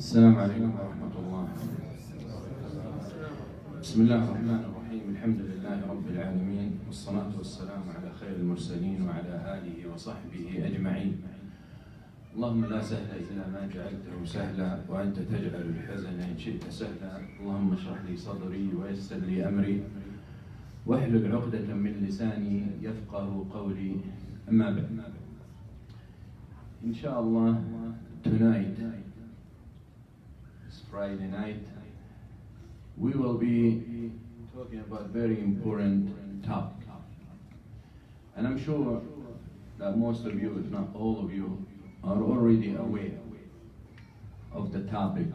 السلام عليكم ورحمة الله. بسم الله الرحمن الرحيم. الحمد لله رب العالمين، والصلاة والسلام على خير المرسلين وعلى آله وصحبه أجمعين. اللهم لا سهل إلا ما جعلته سهلا، وأنت تجعل الحزن إن شئت سهلا. اللهم اشرح لي صدري ويسر لي أمري واحلل عقدة من لساني يفقه قولي. أما بعد، إن شاء الله tonight, it's Friday night, we will be talking about very important topic. And I'm sure that most of you, if not all of you, are already aware of the topic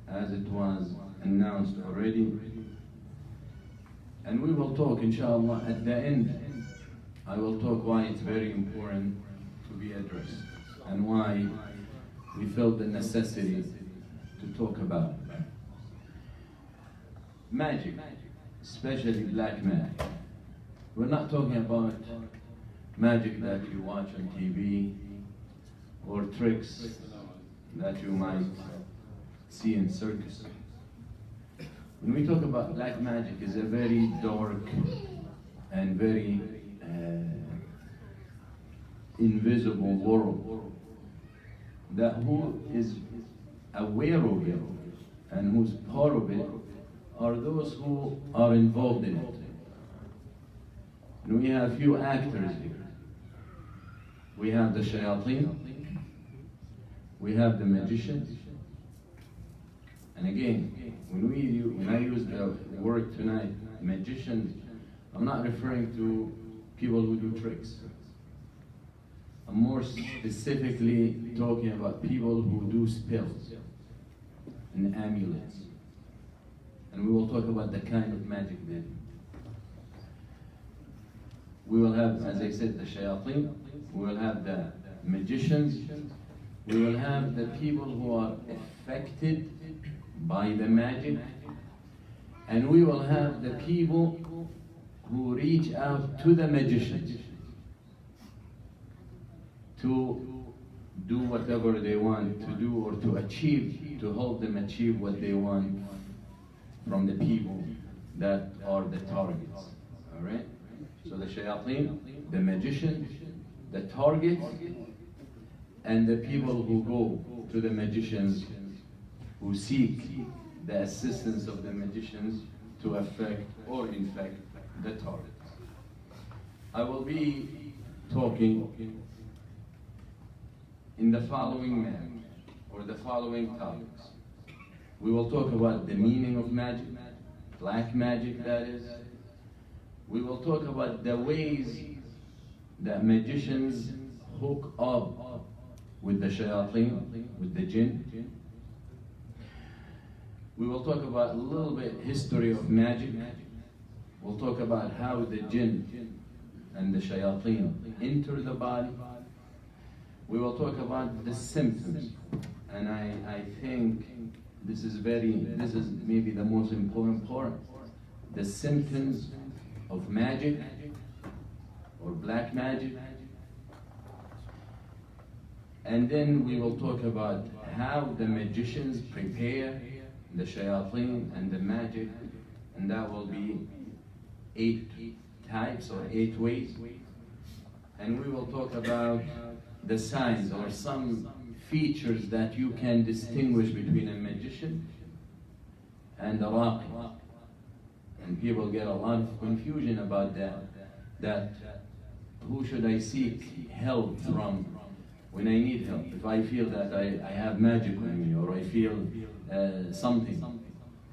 as it was announced already. And we will talk, inshallah, at the end. I will talk why it's very important to be addressed and why we felt the necessity to talk about magic, especially black magic. We're not talking about magic that you watch on TV or tricks that you might see in circus. When we talk about black magic, it's a very dark and very invisible world that who is aware of it and who's part of it are those who are involved in it. And we have few actors here. We have the shayateen, we have the magicians. And again, when I use the word tonight, magicians, I'm not referring to people who do tricks. I'm more specifically talking about people who do spells and amulets. And we will talk about the kind of magic they do. We will have, as I said, the shayateen, we will have the magicians, we will have the people who are affected by the magic, and we will have the people who reach out to the magicians to do whatever they want to do or to achieve, to help them achieve what they want from the people that are the targets. All right? So the shayateen, the magicians, the targets, and the people who go to the magicians, who seek the assistance of the magicians to affect or infect the targets. I will be talking in the following manner, or the following topics. We will talk about the meaning of magic, black magic that is. We will talk about the ways that magicians hook up with the shayateen, with the jinn. We will talk about a little bit history of magic. We'll talk about how the jinn and the shayateen enter the body. We will talk about the symptoms, and I think this is maybe the most important part, the symptoms of magic or black magic. And then we will talk about how the magicians prepare the shayateen and the magic, and that will be 8 types or 8 ways. And we will talk about the signs or some features that you can distinguish between a magician and a raqi. And people get a lot of confusion about that who should I seek help from when I need help? If I feel that I have magic on me, or I feel something,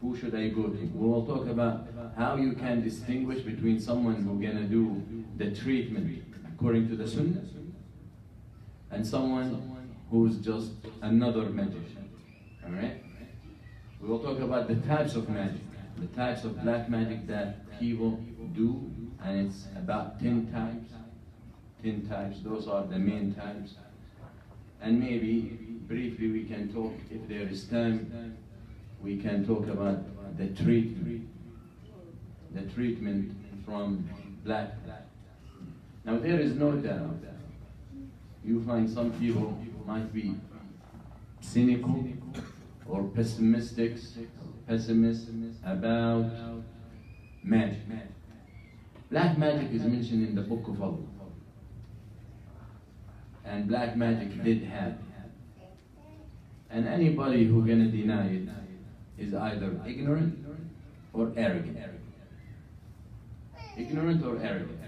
who should I go to? We will talk about how you can distinguish between someone who's gonna do the treatment according to the sunnah and someone who's just another magician. All right? We will talk about the types of magic, the types of black magic that people do, and it's about 10 types. 10 types, those are the main types. And maybe briefly we can talk, if there is time, we can talk about the treatment from black. Now there is no doubt, you find some people might be cynical or pessimists about magic. Black magic is mentioned in the book of Allah. And black magic did happen. And anybody who gonna deny it is either ignorant or arrogant. Ignorant or arrogant.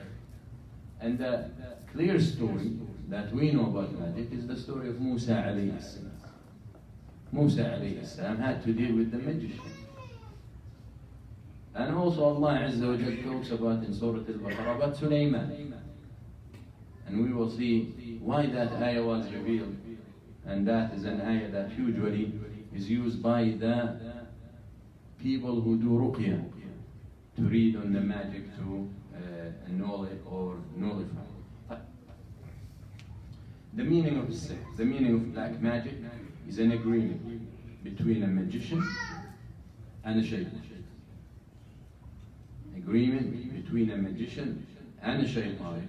And the clear story that we know about magic is the story of Musa alayhi salam. Musa alayhi salam had to deal with the magician. And also Allah Azza wa Jal talks about in Surah Al-Baqarah about Sulaiman. And we will see why that ayah was revealed. And that is an ayah that usually is used by the people who do ruqya, to read on the magic to annul it or nullify it. The meaning of sihr, the meaning of black magic is an agreement between a magician and a shaytan. Agreement between a magician and a shaytan.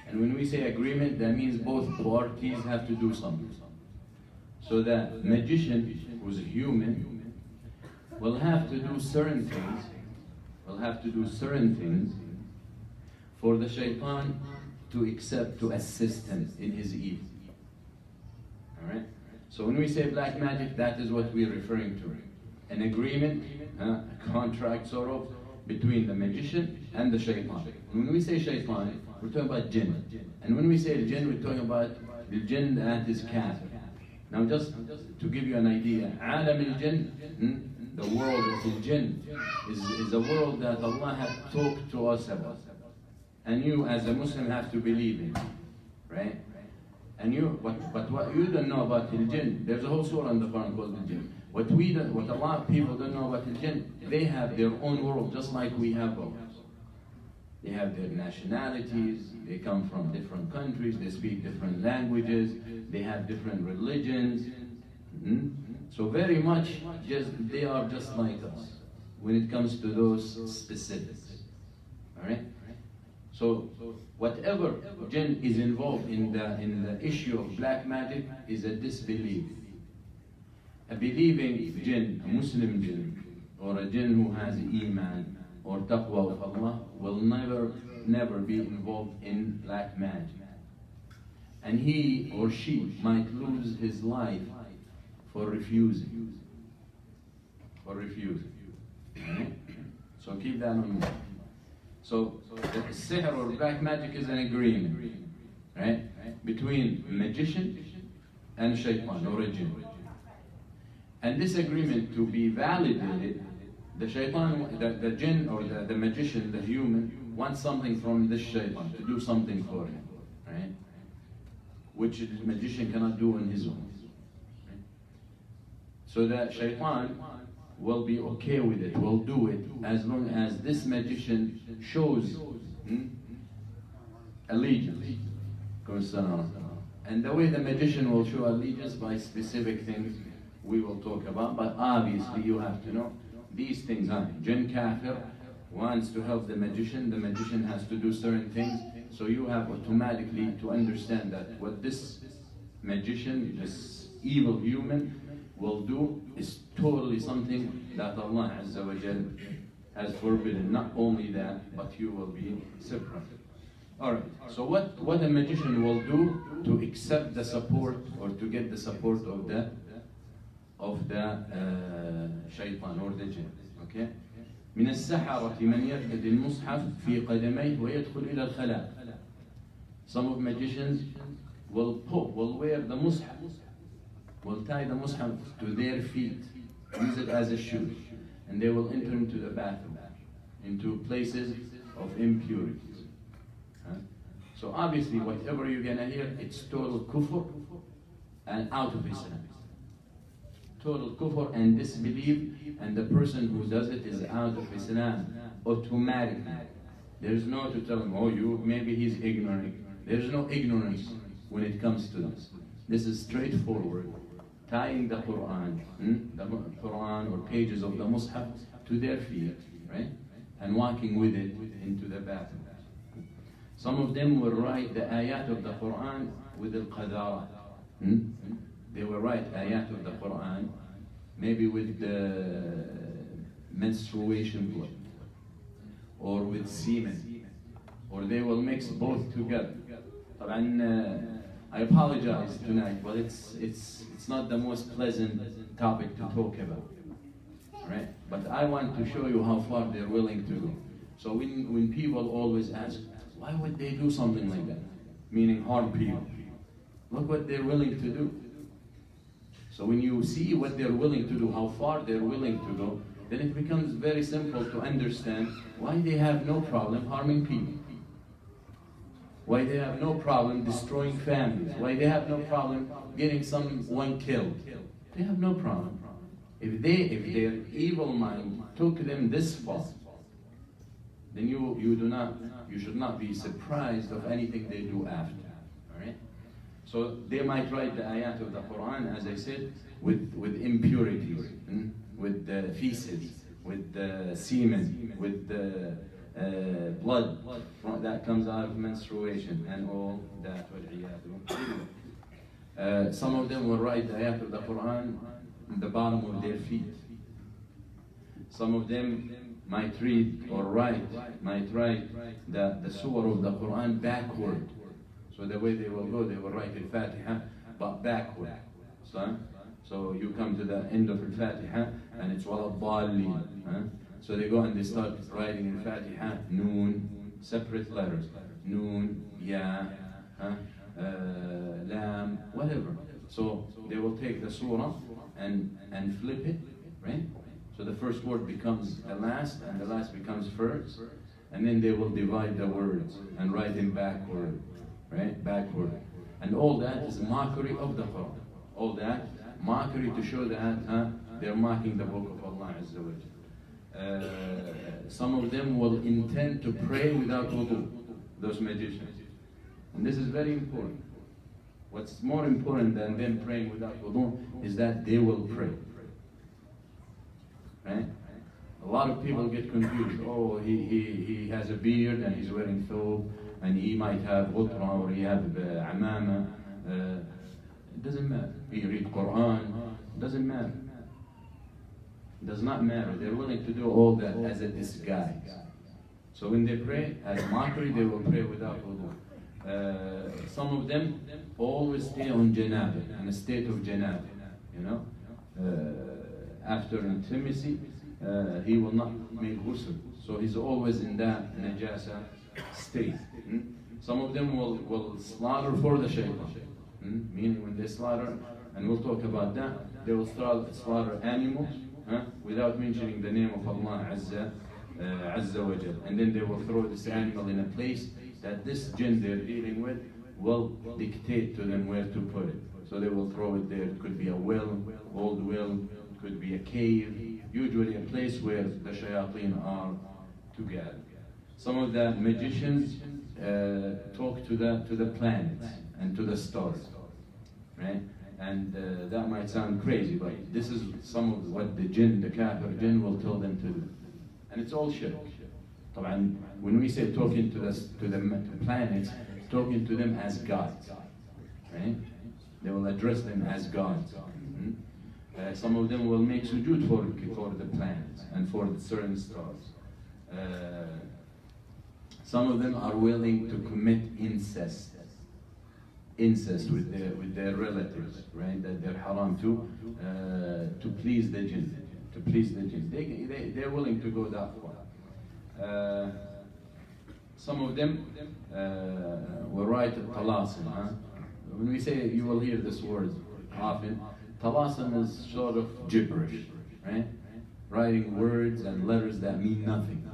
And when we say agreement, that means both parties have to do something. So the magician, who's a human, will have to do certain things, for the shaitan to accept, to assist him in his evil. Alright? So when we say black magic, that is what we're referring to. An agreement, a contract sort of, between the magician and the shaitan. And when we say shaitan, we're talking about jinn. And when we say jinn, we're talking about the jinn that is kafir. Now just to give you an idea, alam al-jinn, the world of the jinn, is a world that Allah has talked to us about. And you as a Muslim have to believe in, right? And but what you don't know about the jinn, there's a whole surah in the Quran called the jinn. What a lot of people don't know about the jinn, they have their own world just like we have ours. They have their nationalities, they come from different countries, they speak different languages, they have different religions. So very much, they are just like us when it comes to those specifics. Alright? So whatever jinn is involved in the issue of black magic is a disbelief. A believing jinn, a Muslim jinn, or a jinn who has iman or taqwa of Allah will never be involved in black magic. And he or she might lose his life for refusing. Right? So keep that in mind. So the sihr or black magic is an agreement, right, between a magician and shaitan or a jinn. And this agreement to be validated, the shaitan, the jinn or the magician, the human, wants something from this shaitan, to do something for him, right? Which the magician cannot do on his own. Right? So that shaitan will be okay with it, will do it, as long as this magician shows allegiance. And the way the magician will show allegiance by specific things we will talk about, but obviously you have to know these things. Jinn kafir wants to help the magician has to do certain things, so you have automatically to understand that what this magician, this evil human, will do is totally something that Allah Azza wa Jal has forbidden. Not only that, but you will be separate. Alright, so what a magician will do to accept the support or to get the support of the shaitan or the jinn. Okay? من السحرة من يرتدي المصحف في قدميه ويدخل إلى الخلاء. Some of magicians will wear the mushaf, will tie the mushaf to their feet, use it as a shoe, and they will enter into the bathroom, into places of impurities. So obviously whatever you're gonna hear, it's total kufr and out of Islam. Total kufr and disbelief, and the person who does it is out of Islam automatically. There's no to tell him, oh, maybe he's ignorant. There's no ignorance when it comes to this. This is straightforward. Tying the Quran or pages of the Mus'haf to their feet, right? And walking with it into the bathroom. Some of them will write the ayat of the Quran with al-qadara. They will write ayat of the Quran maybe with the menstruation blood, or with semen, or they will mix both together. I apologize tonight, but it's not the most pleasant topic to talk about, right? But I want to show you how far they're willing to go. So when people always ask, why would they do something like that? Meaning harm people. Look what they're willing to do. So when you see what they're willing to do, how far they're willing to go, then it becomes very simple to understand why they have no problem harming people. Why they have no problem destroying families. Why they have no problem getting someone killed. They have no problem. If their evil mind took them this far, then you should not be surprised of anything they do after. Alright? So they might write the ayat of the Quran, as I said, with impurities, with the feces, with the semen, with the blood that comes out of menstruation, and all that. Some of them will write the ayat of the Quran on the bottom of their feet. Some of them might read or write the surah of the Quran backward. So the way they will go, they will write Al-Fatiha, but backward. So you come to the end of Al-Fatiha, and it's Wala Dhalleen. So they go and they start writing Al-Fatiha, Noon, separate letters. Noon, Ya, Lam, whatever. So they will take the surah and flip it, right? So the first word becomes the last, and the last becomes first. And then they will divide the words and write them backward, right? Backward. And all that is mockery of the Quran. All that, mockery to show that they're mocking the book of Allah Azza wa Jalla. Some of them will intend to pray without wudu, those magicians. And this is very important. What's more important than them praying without wudu is that they will pray. Right? A lot of people get confused. Oh, he has a beard and he's wearing thobe, and he might have ghutra or he have amama. It doesn't matter. He read Quran. It doesn't matter. It does not matter. They're willing to do all that as a disguise. So when they pray as mockery, they will pray without wudu. Some of them always stay on janaba, in a state of janaba. You know, after intimacy, he will not make ghusl. So he's always in that najasa state. Some of them will slaughter for the shaitan. Meaning when they slaughter, and we'll talk about that, they will slaughter animals without mentioning the name of Allah Azza wa Jal. And then they will throw this animal in a place that this jinn they're dealing with will dictate to them where to put it. So they will throw it there. It could be a well, old well, it could be a cave, usually a place where the shayateen are together. Some of the magicians talk to the planets and to the stars, right? And that might sound crazy, but this is some of what the jinn, the kafir jinn, will tell them to do. And it's all shirk. When we say talking to the planets, talking to them as gods, right? They will address them as gods. Some of them will make sujood for the planets and for the certain stars. Some of them are willing to commit incest with their relatives, right? That they're haram to please the jinn, They're willing to go that far. Some of them will write talasim. When we say, you will hear this word often, talasim is sort of gibberish, right? Writing words and letters that mean nothing.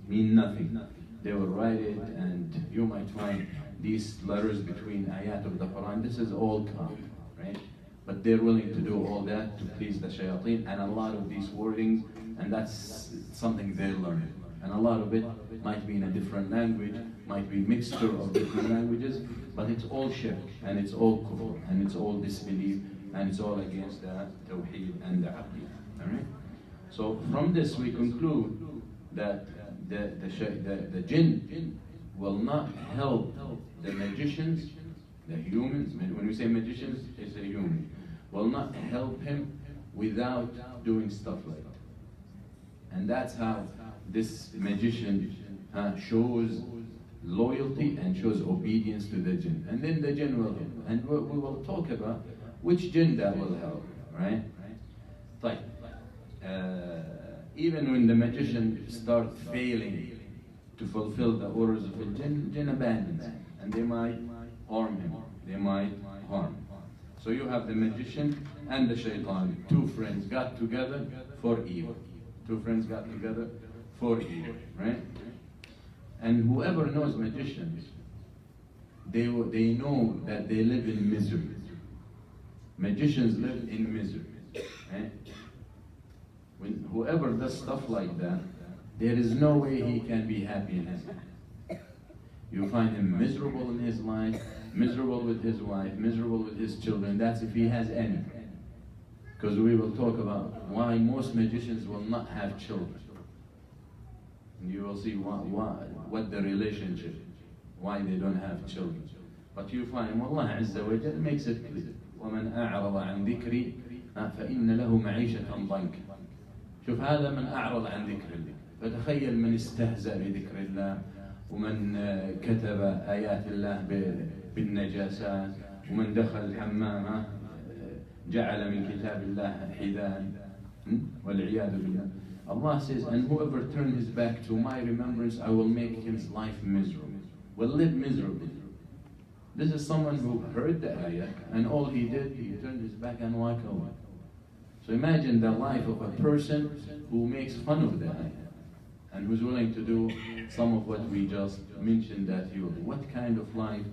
Mean nothing. They will write it, and you might find these letters between ayat of the Quran. This is all common, right? But they're willing to do all that to please the shayateen, and a lot of these wordings, and that's something they learn. And a lot of it might be in a different language, might be a mixture of different languages, but it's all shirk, and it's all kufr, and it's all disbelief, and it's all against the tawheed and the aqeedah. Alright? So from this we conclude that the jinn will not help the magicians, the humans. When we say magicians, it's a human. Will not help him without doing stuff like that. And that's how this magician shows loyalty and shows obedience to the jinn. And then the jinn will help. And we will talk about which jinn that will help, right? Like, even when the magician starts failing to fulfill the orders of the jinn abandons him. And they might harm him. They might harm. So you have the magician and the shaitan, two friends got together for evil. Two friends got together for evil, right? And whoever knows magicians, they know that they live in misery. Magicians live in misery, right? When whoever does stuff like that, there is no way he can be happy in his life. You find him miserable in his life, miserable with his wife, miserable with his children. That's if he has any. Because we will talk about why most magicians will not have children. And you will see what the relationship, why they don't have children. But you find Allah Azza wa Jal makes it clear. وَمَنْ أَعْرَضَ عَنْ ذِكْرِي فَإِنَّ لَهُ مَعِيشَةً ضَنْكًا. شوف هذا من أعرض عن ذكر الله. فتخيل من استهزأ بذكر الله، ومن كتب آيات الله بالنجاسات، ومن دخل الحمام جعل من كتاب الله حذاء والعياذ بالله. Allah says, and whoever turns his back to my remembrance, I will make his life miserable, will live miserably. This is someone who heard the ayah, and all he did, he turned his back and walked away. So imagine the life of a person who makes fun of the ayah, and who's willing to do some of what we just mentioned that he will do. What kind of life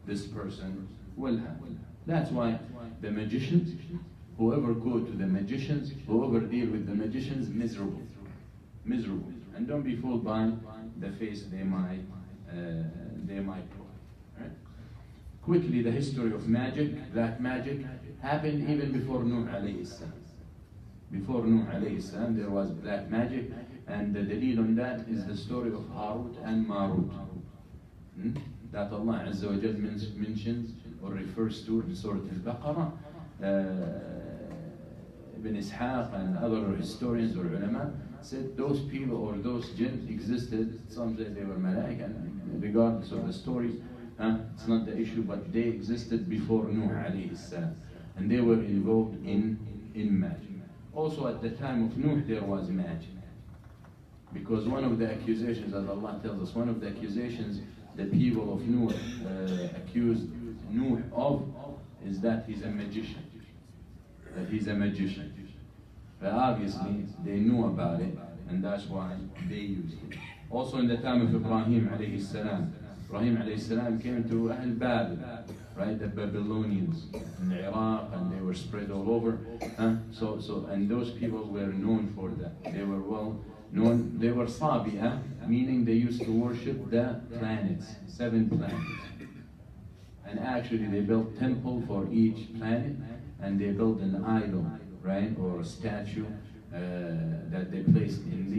this person will have. That's why the magicians, whoever go to the magicians, whoever deal with the magicians, miserable. Miserable. And don't be fooled by the face they might put. Right? Quickly, the history of magic, black magic, happened even before Nuh alayhi salam. Before Nuh alayhi salam, there was black magic, and the dalil on that is the story of Harut and Marut. That Allah Azza wa Jal mentions or refers to in Surah Al-Baqarah. Ibn Ishaq and other historians or ulama said those people or those jinn existed. Some say they were malaika, and regardless of the story, it's not the issue, but they existed before Nuh alayhi salam, and they were involved in magic. Also at the time of Nuh there was magic, because one of the accusations, as Allah tells us, one of the accusations the people of Nuh accused Nuh of is that he's a magician. That he's a magician. But obviously they knew about it, and that's why they used it. Also in the time of Ibrahim alayhi salam, Ibrahim alayhi salam came to Ahl Babel, right? The Babylonians in Iraq, and they were spread all over. And those people were known for that. They were well known. They were Sabi'ah, meaning they used to worship the planets, 7 planets. And actually they built temple for each planet, and they built an idol, right, or a statue that they placed in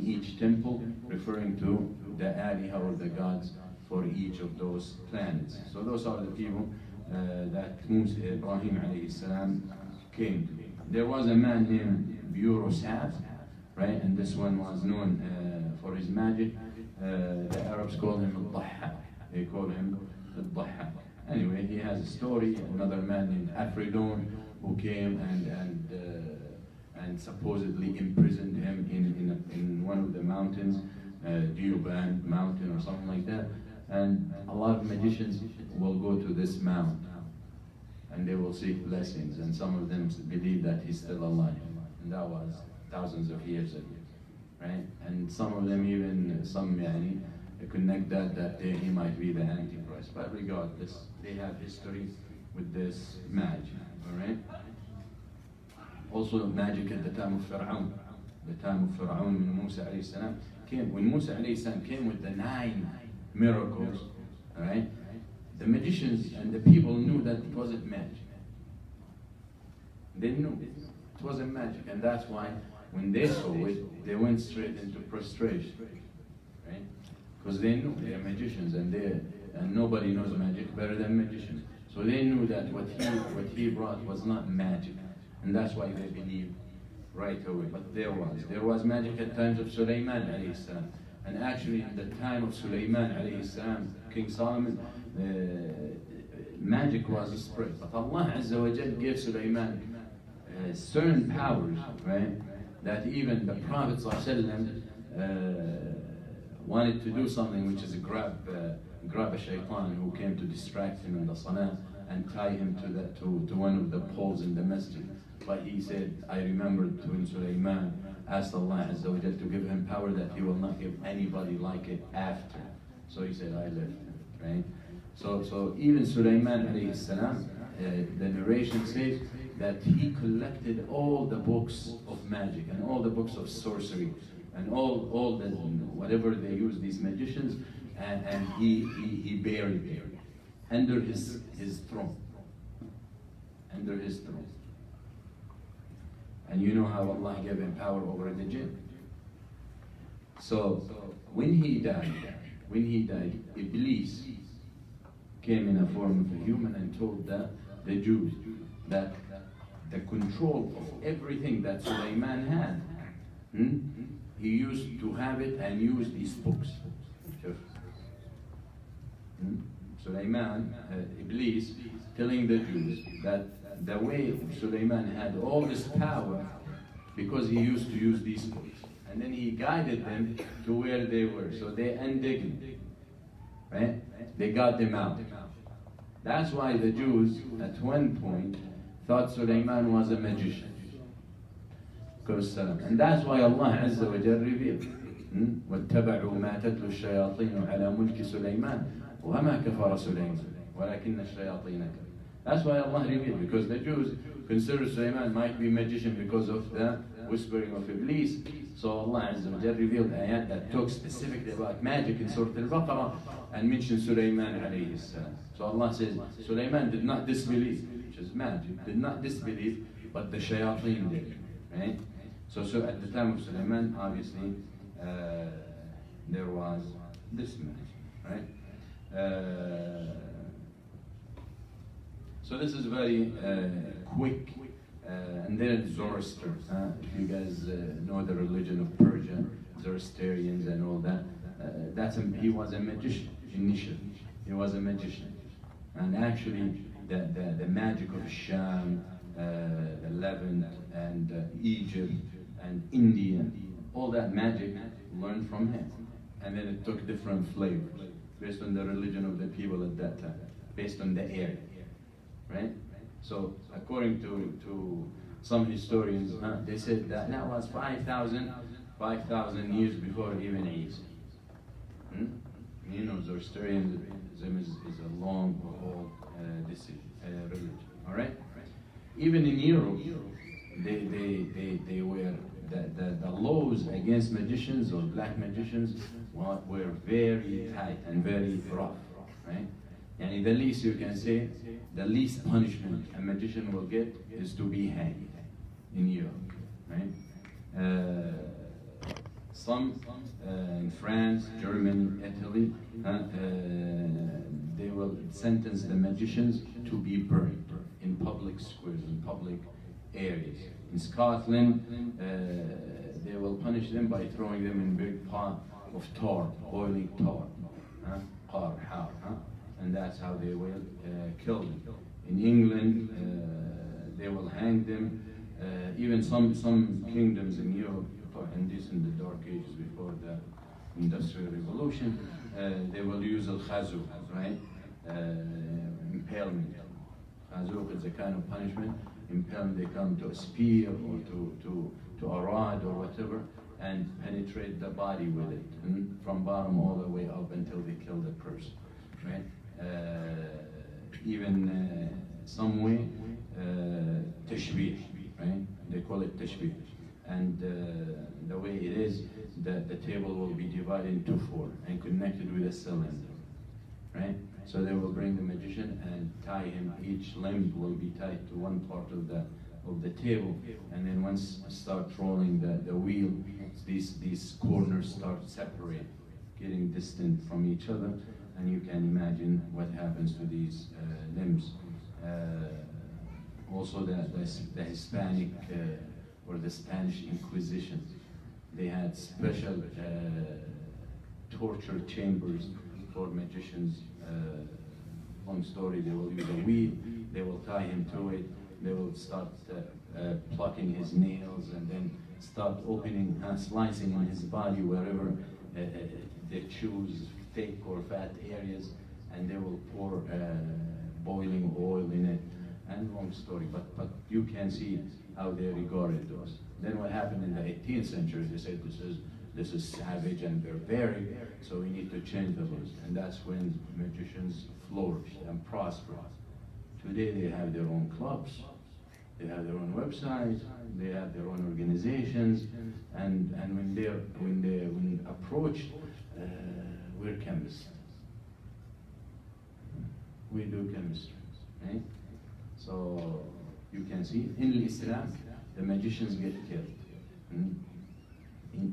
each temple, referring to the aliha or the gods for each of those planets. So those are the people that Musa Ibrahim alayhi salam came to. There was a man named Burosat, right, and this one was known for his magic. The Arabs call him al-Dhahhak. They call him al-Dhahhak. Anyway, he has a story. Another man named Afridon who came and supposedly imprisoned him in one of the mountains, Diyuban mountain or something like that. And a lot of magicians will go to this mount and they will seek blessings, and some of them believe that he's still alive, and that was thousands of years ago, right? And some of them even, connect that he might be the Antichrist. But regardless, they have history with this magic, all right? Also magic at the time of Fir'aun. The time of Fir'aun when Musa alayhi salam came. When Musa alayhi salam came with the 9 miracles, all right? The magicians and the people knew that it wasn't magic. They knew it wasn't magic, and that's why when they saw it, they went straight into prostration, right? Because they knew they are magicians, and nobody knows magic better than magicians. So they knew that what he brought was not magic, And that's why they believe right away. But there was magic at times of Sulaiman alayhi salam. And actually in the time of Sulaiman alayhi salam, King Solomon, magic was spread. But Allah Azza wa Jal gave Sulaiman certain powers, right? That even the Prophet wanted to do something, which is grab a shaitan who came to distract him in the salah and tie him to one of the poles in the masjid. But he said, I remembered when Sulaiman asked Allah Azza wa Jal to give him power that he will not give anybody like it after. So he said, I left him, right? So even Sulaiman alayhi salam, the narration says that he collected all the books of magic and all the books of sorcery and all the whatever they use, these magicians, and he buried them under his throne. Under his throne. And you know how Allah gave him power over the jinn. So when he died, Iblis came in a form of a human and told the Jews that the control of everything that Sulaiman had, he used to have it and use these books. Sulaiman, Iblis, telling the Jews that the way Sulaiman had all this power because he used to use these books. And then he guided them to where they were. So they indignant, right? They got them out. That's why the Jews at one point thought Sulaiman was a magician. And that's why Allah Azza wa Jal revealed, وَاتَّبَعُوا مَا تَتْلُو الشَّيَاطِينُ عَلَى مُلْكِ سُلَيْمَانَ وَمَا كَفَرَ سُلَيْمَانَ وَلَكِنَّ الشَّيَاطِينَ كَفَرُوا. That's why Allah revealed, because the Jews consider Sulaiman might be a magician because of the whispering of Iblis. So Allah Azza wa Jal revealed ayat that talk specifically about magic in Surah Al-Baqarah and mentioned Sulaiman alayhi salam. So Allah says, Sulaiman did not disbelieve, which is magic, did not disbelieve, but the shayateen did, right? So at the time of Sulaiman, obviously, there was this magic, right? So this is very quick. And then Zoroaster, if you guys know the religion of Persia, Zoroastrians and all that, he was a magician initially. He was a magician. And actually, the magic of Sham, the Levant, and Egypt, and India, all that magic learned from him. And then it took different flavors based on the religion of the people at that time, based on the area, right? So according to some historians, they said that was 5,000 years before even Isa. You know, Zoroastrianism is a long, old religion. All right. Even in Europe, they were the laws against magicians or black magicians were very tight and very rough, right? And the least you can say, the least punishment a magician will get is to be hanged in Europe, right? Some in France, Germany, Italy, they will sentence the magicians to be burned in public squares, in public areas. In Scotland, they will punish them by throwing them in big pot of tar, boiling tar, and that's how they will kill them. In England, they will hang them. Even some kingdoms in Europe, and this in the Dark Ages before the Industrial Revolution, they will use al-khazuk, right? Impalement. Khazuk is a kind of punishment. Impalement, they come to a spear or to a rod or whatever, and penetrate the body with it, from bottom all the way up until they kill the person, right? Even some way, tashbih, right? They call it tashbih. And the way it is, that the table will be divided into four and connected with a cylinder, right? So they will bring the magician and tie him. Each limb will be tied to one part of the table, and then once start rolling the wheel, these corners start separating, getting distant from each other, and you can imagine what happens to these limbs. Also the Hispanic or the Spanish Inquisition. They had special torture chambers for magicians. Long story, they will use a weed, they will tie him to it, they will start plucking his nails and then start opening, slicing on his body wherever they choose thick or fat areas, and they will pour boiling oil in it. And long story, but you can see how they regarded those. Then what happened in the 18th century, they said this is savage and barbaric, so we need to change the laws. And that's when magicians flourished and prospered. Today they have their own clubs, they have their own websites, they have their own organizations, and when approached, we're chemists. We do chemistry, right? So you can see in Islam, the magicians get killed.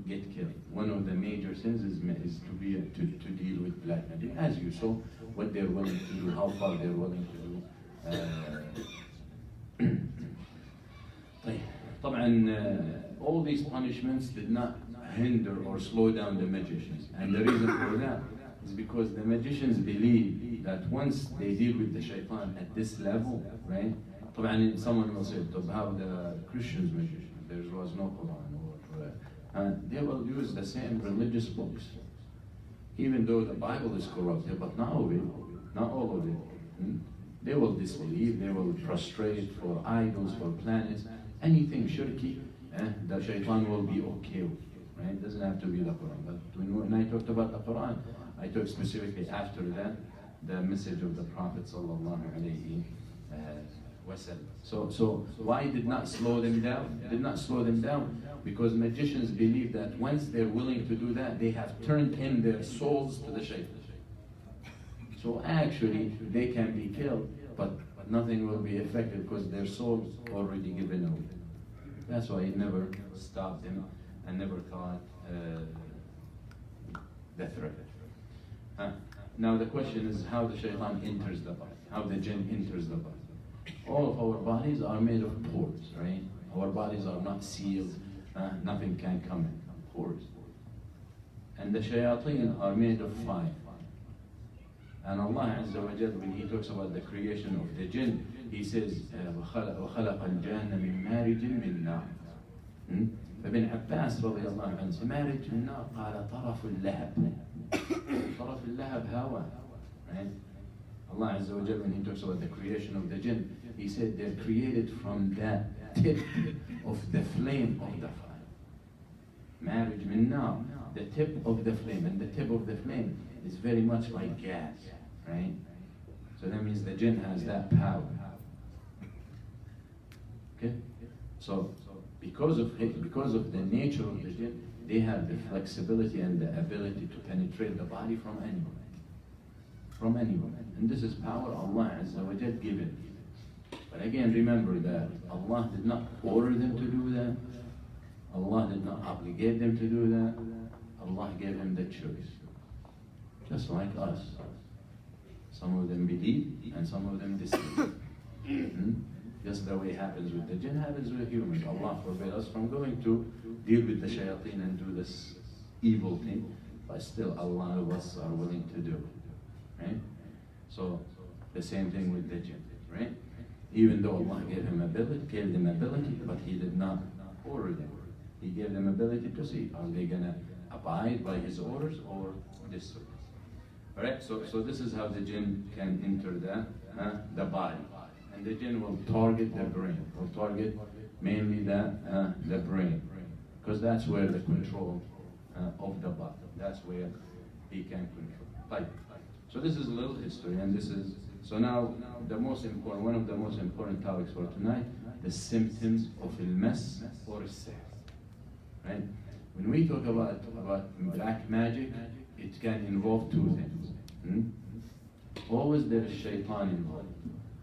Get killed. One of the major sins is to deal with black magic, as you saw what they're willing to do, how far they're willing to do. طبعا all these punishments did not hinder or slow down the magicians, and the reason for that is because the magicians believe that once they deal with the shaitan at this level, right? طبعا someone will say, how the Christians magicians, there was no Quran, or they will use the same religious books, even though the Bible is corrupted, but not all of it, not all of it. They will disbelieve, they will prostrate for idols, for planets, anything shirky, the shaitan will be okay with, right? It doesn't have to be the Quran. But when I talked about the Quran, I talked specifically after that, the message of the Prophet sallallahu alaihi wasallam. So why did not slow them down? Did not slow them down because magicians believe that once they're willing to do that, they have turned in their souls to the shaitan. So actually, they can be killed, but nothing will be affected because their souls already given away. That's why it never stopped them and never caught the threat. Now the question is how the shaitan enters the body, how the jinn enters the body. All of our bodies are made of pores, right? Our bodies are not sealed, nothing can come in, pores. And the shayateen are made of fire. And Allah Azza wa Jal, when He talks about the creation of the jinn, He says, وَخَلَقَ الْجَنَّ مِن مَارِجٍ مِن نَارٍ. فابن عباس رضي الله عنه مارج من نار قال طرف اللهب. طرف اللهب هواء. Right? Allah Azza wa Jal, when He talks about the creation of the jinn, He said they're created from that tip of the flame of the fire. Marriage min nar, the tip of the flame, and the tip of the flame is very much like gas, right? So that means the jinn has that power. Okay? So because of the nature of the jinn, they have the flexibility and the ability to penetrate the body from anyone. From anyone. And this is power Allah Azza wa Jal given. But again, remember that Allah did not order them to do that. Allah did not obligate them to do that. Allah gave them the choice. Just like us. Some of them believe and some of them disbelieve. Just the way it happens with the jinn happens with humans. Allah forbid us from going to deal with the shayateen and do this evil thing, but still a lot of us are willing to do it. Right? So the same thing with the jinn, right? Even though Allah gave them ability, but He did not order them. He gave them ability to see, are they gonna abide by His orders or disobey? Alright, so this is how the jinn can enter the body. And the jinn will target the brain, will target mainly the brain. Because that's where the control of the body, that's where he can control. Right. So this is a little history, and this is, so now the most important, one of the most important topics for tonight, the symptoms of al-mas or al-sihr. Right? When we talk about black magic, it can involve two things. Always there is shaitan involved,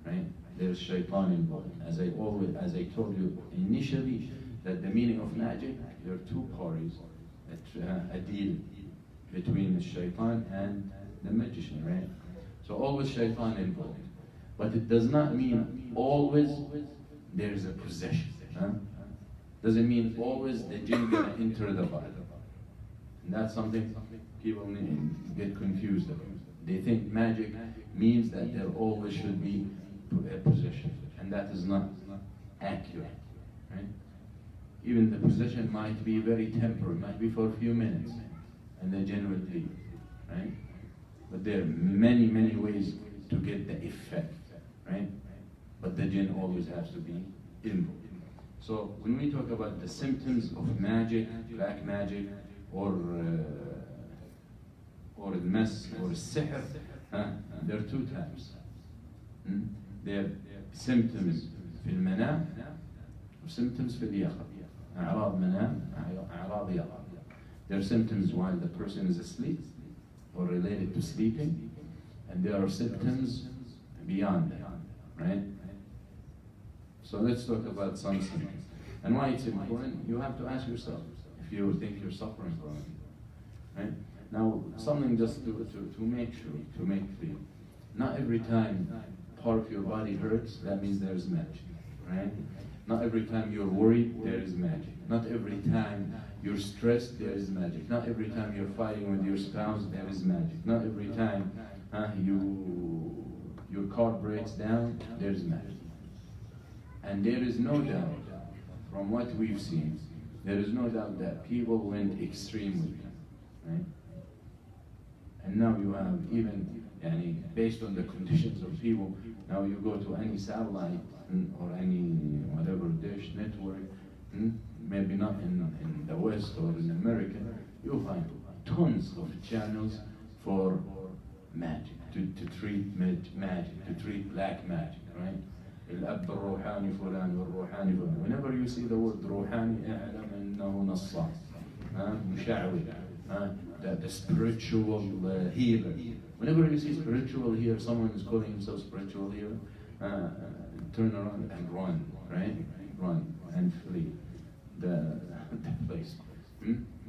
right? There is shaitan involved. As I told you initially, that the meaning of magic, there are two parties, a deal between the shaitan and the magician, right? So always shaitan involved. But it does not mean always there is a possession. Huh? Doesn't mean always the jinn gonna enter the body. And that's something people get confused about. They think magic means that there always should be a possession, and that is not accurate. Right? Even the possession might be very temporary, might be for a few minutes, and the jinn will leave. Right? But there are many, many ways to get the effect. Right? But the jinn always has to be involved. So when we talk about the symptoms of magic, black magic, or المس or السحر, there are two types. There are symptoms في المنام or symptoms في اليقظة. أعراض منام, أعراض يقظة. There are symptoms while the person is asleep or related to sleeping, and there are symptoms beyond that, right? So let's talk about some symptoms. And why it's important, you have to ask yourself if you think you're suffering from it. Right? Now, something just to make sure, to make clear. Not every time part of your body hurts, that means there's magic. Right? Not every time you're worried, there is magic. Not every time you're stressed, there is magic. Not every time you're fighting with your spouse, there is magic. Not every time your car breaks down, there's magic. And there is no doubt, from what we've seen, there is no doubt that people went extreme with it, right? And now you have even, based on the conditions of people, now you go to any satellite or any whatever dish network, maybe not in the West or in America, you'll find tons of channels for magic, to treat magic, to treat black magic, right? الأب الروحاني فلان والروحاني فلان. Whenever you see the word روحاني, اعلم إنه نصاب, مشعوذ, the spiritual healer. Whenever you see spiritual healer, someone is calling himself spiritual healer, turn around and run, right? Run and flee the place.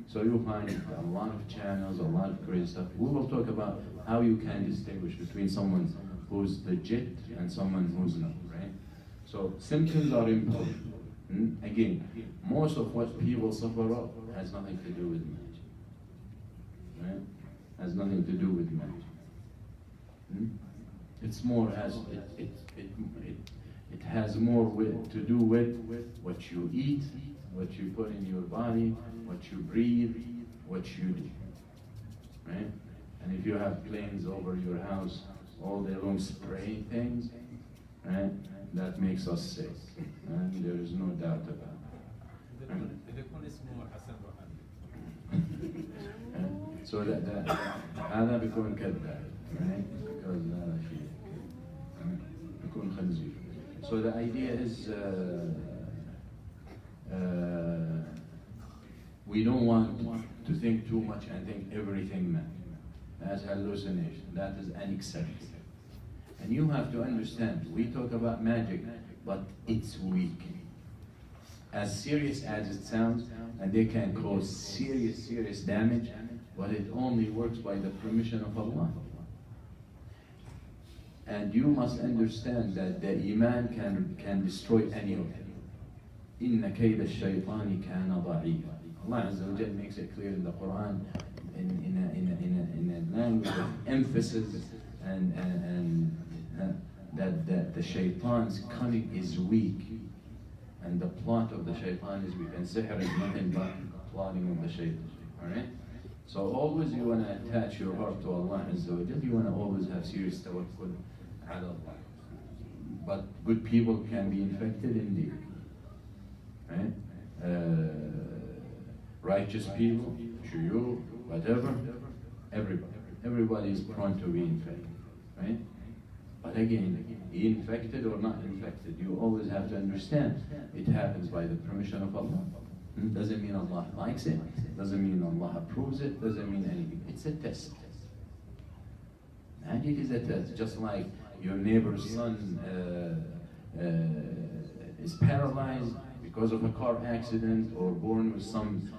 So you'll find a lot of channels, a lot of great stuff. We will talk about how you can distinguish between someone who's legit and someone who's not, right? So symptoms are important. Again, most of what people suffer of has nothing to do with magic, right? Has nothing to do with magic. It's more as it has more to do with what you eat, what you put in your body, what you breathe, what you do, right? And if you have planes over your house all day long spraying things, right? That makes us sick, and there is no doubt about it. Right? So هذا بيكون كذاب, right? Because هذا شيء بيكون خنزير. So the idea is we don't want to think too much and think everything magic. That's hallucination. That is unacceptable. And you have to understand, we talk about magic, but it's weak. As serious as it sounds, and they can cause serious damage, but it only works by the permission of Allah. And you must understand that the iman can destroy any of them. إِنَّ كَيْدَ الشَّيْطَانِ كَانَ ضَعِيفًا. Allah Azza wa Jal makes it clear in the Quran, in a language of emphasis, and that the shaitan's cunning is weak, and the plot of the shaitan is weak, and sihr is nothing but plotting of the shaitan. Alright? So always you want to attach your heart to Allah Azza wa Jal. You want to always have serious tawakkul ala Allah. But good people can be infected indeed. Right? Righteous people, shuyukh, whatever, everybody is prone to be infected, right? But again, infected or not infected, you always have to understand it happens by the permission of Allah. Doesn't mean Allah likes it, doesn't mean Allah approves it, doesn't mean anything. It's a test. Magic is a test, just like your neighbor's son is paralyzed because of a car accident or born with some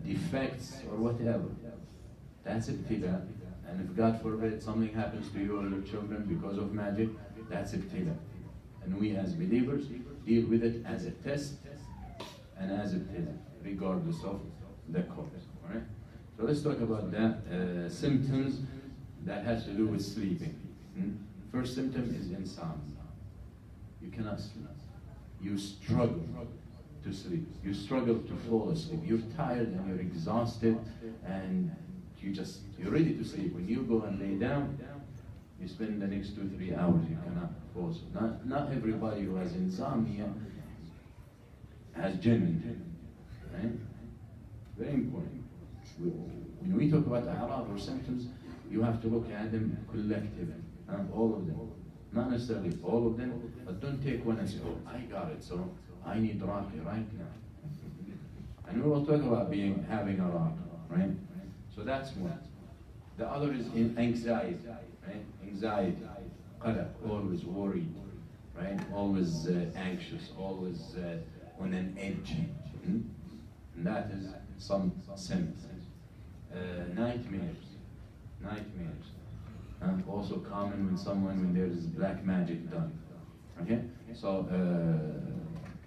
defects or whatever. That's ibtila. And if God forbid something happens to you or your children because of magic, that's ibtila. And we as believers deal with it as a test and as it is, regardless of the cause. All right? So let's talk about the symptoms that has to do with sleeping. First symptom is insomnia. You cannot sleep. You struggle to sleep. You struggle to fall asleep. You're tired and you're exhausted and you're ready to sleep. When you go and lay down, you spend the next 2-3 hours, you cannot fall asleep. Not everybody who has insomnia has genuine, right? Very important. When we talk about a'rad or symptoms, you have to look at them collectively, all of them. Not necessarily all of them, but don't take one and say, oh, I got it, so I need raqi right now. And we will talk about having a raqi, right? So that's one. The other is anxiety, right? Anxiety, qalaq, always worried, right? Always anxious, always on an edge. And that is some symptoms. Nightmares. Also common when there is black magic done. Okay? So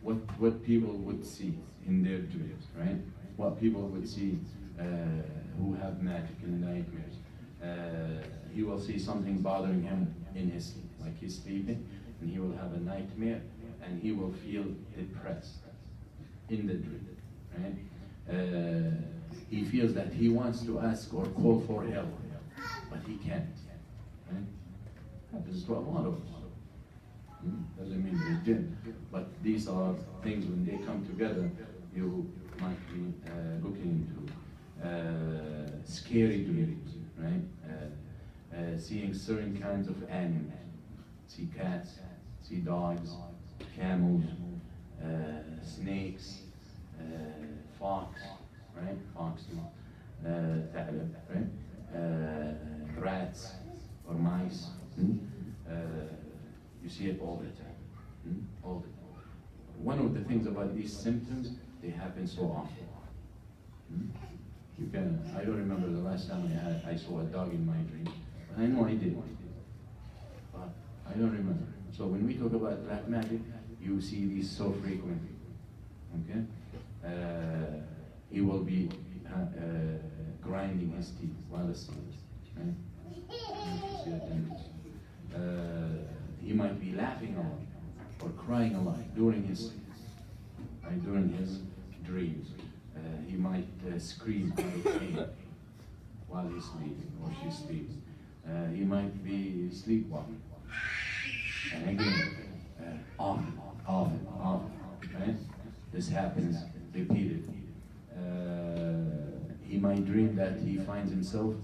what people would see in their dreams, right? What people would see who have magic in nightmares. He will see something bothering him in his sleep, like he's sleeping, and he will have a nightmare, and he will feel depressed in the dream, right? He feels that he wants to ask or call for help, but he can't. Right? Happens to a lot of us. Doesn't mean there's jinn, but these are things when they come together, you might be looking into scary dreams, right? Seeing certain kinds of animals, see cats, see dogs, camels, snakes, fox, right? Foxes, right? Rats or mice. You see it all the time. All the time. One of the things about these symptoms, they happen so often. I don't remember the last time I saw a dog in my dream. I know I did, but I don't remember. So when we talk about black magic, you see these so frequently. Okay? He will be grinding his teeth while asleep. Right? He might be laughing a lot or crying a lot during his sleep, right? During his dreams. He might scream out of pain while he's sleeping or she's sleeping. He might be sleepwalking. And again, often, right? This happens repeatedly. He might dream that he finds himself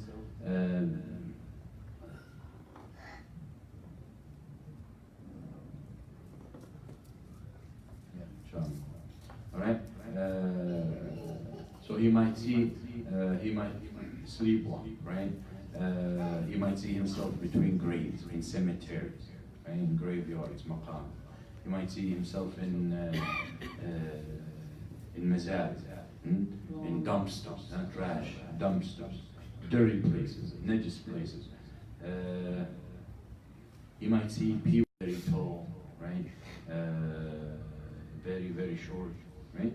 all right? So he might sleepwalk, right? He might see himself between graves, in cemeteries, right? In graveyards, maqam. He might see himself in mazar, in dumpsters, trash, dumpsters, dirty places, najis places. He might see people very tall, right? Very, very short, right?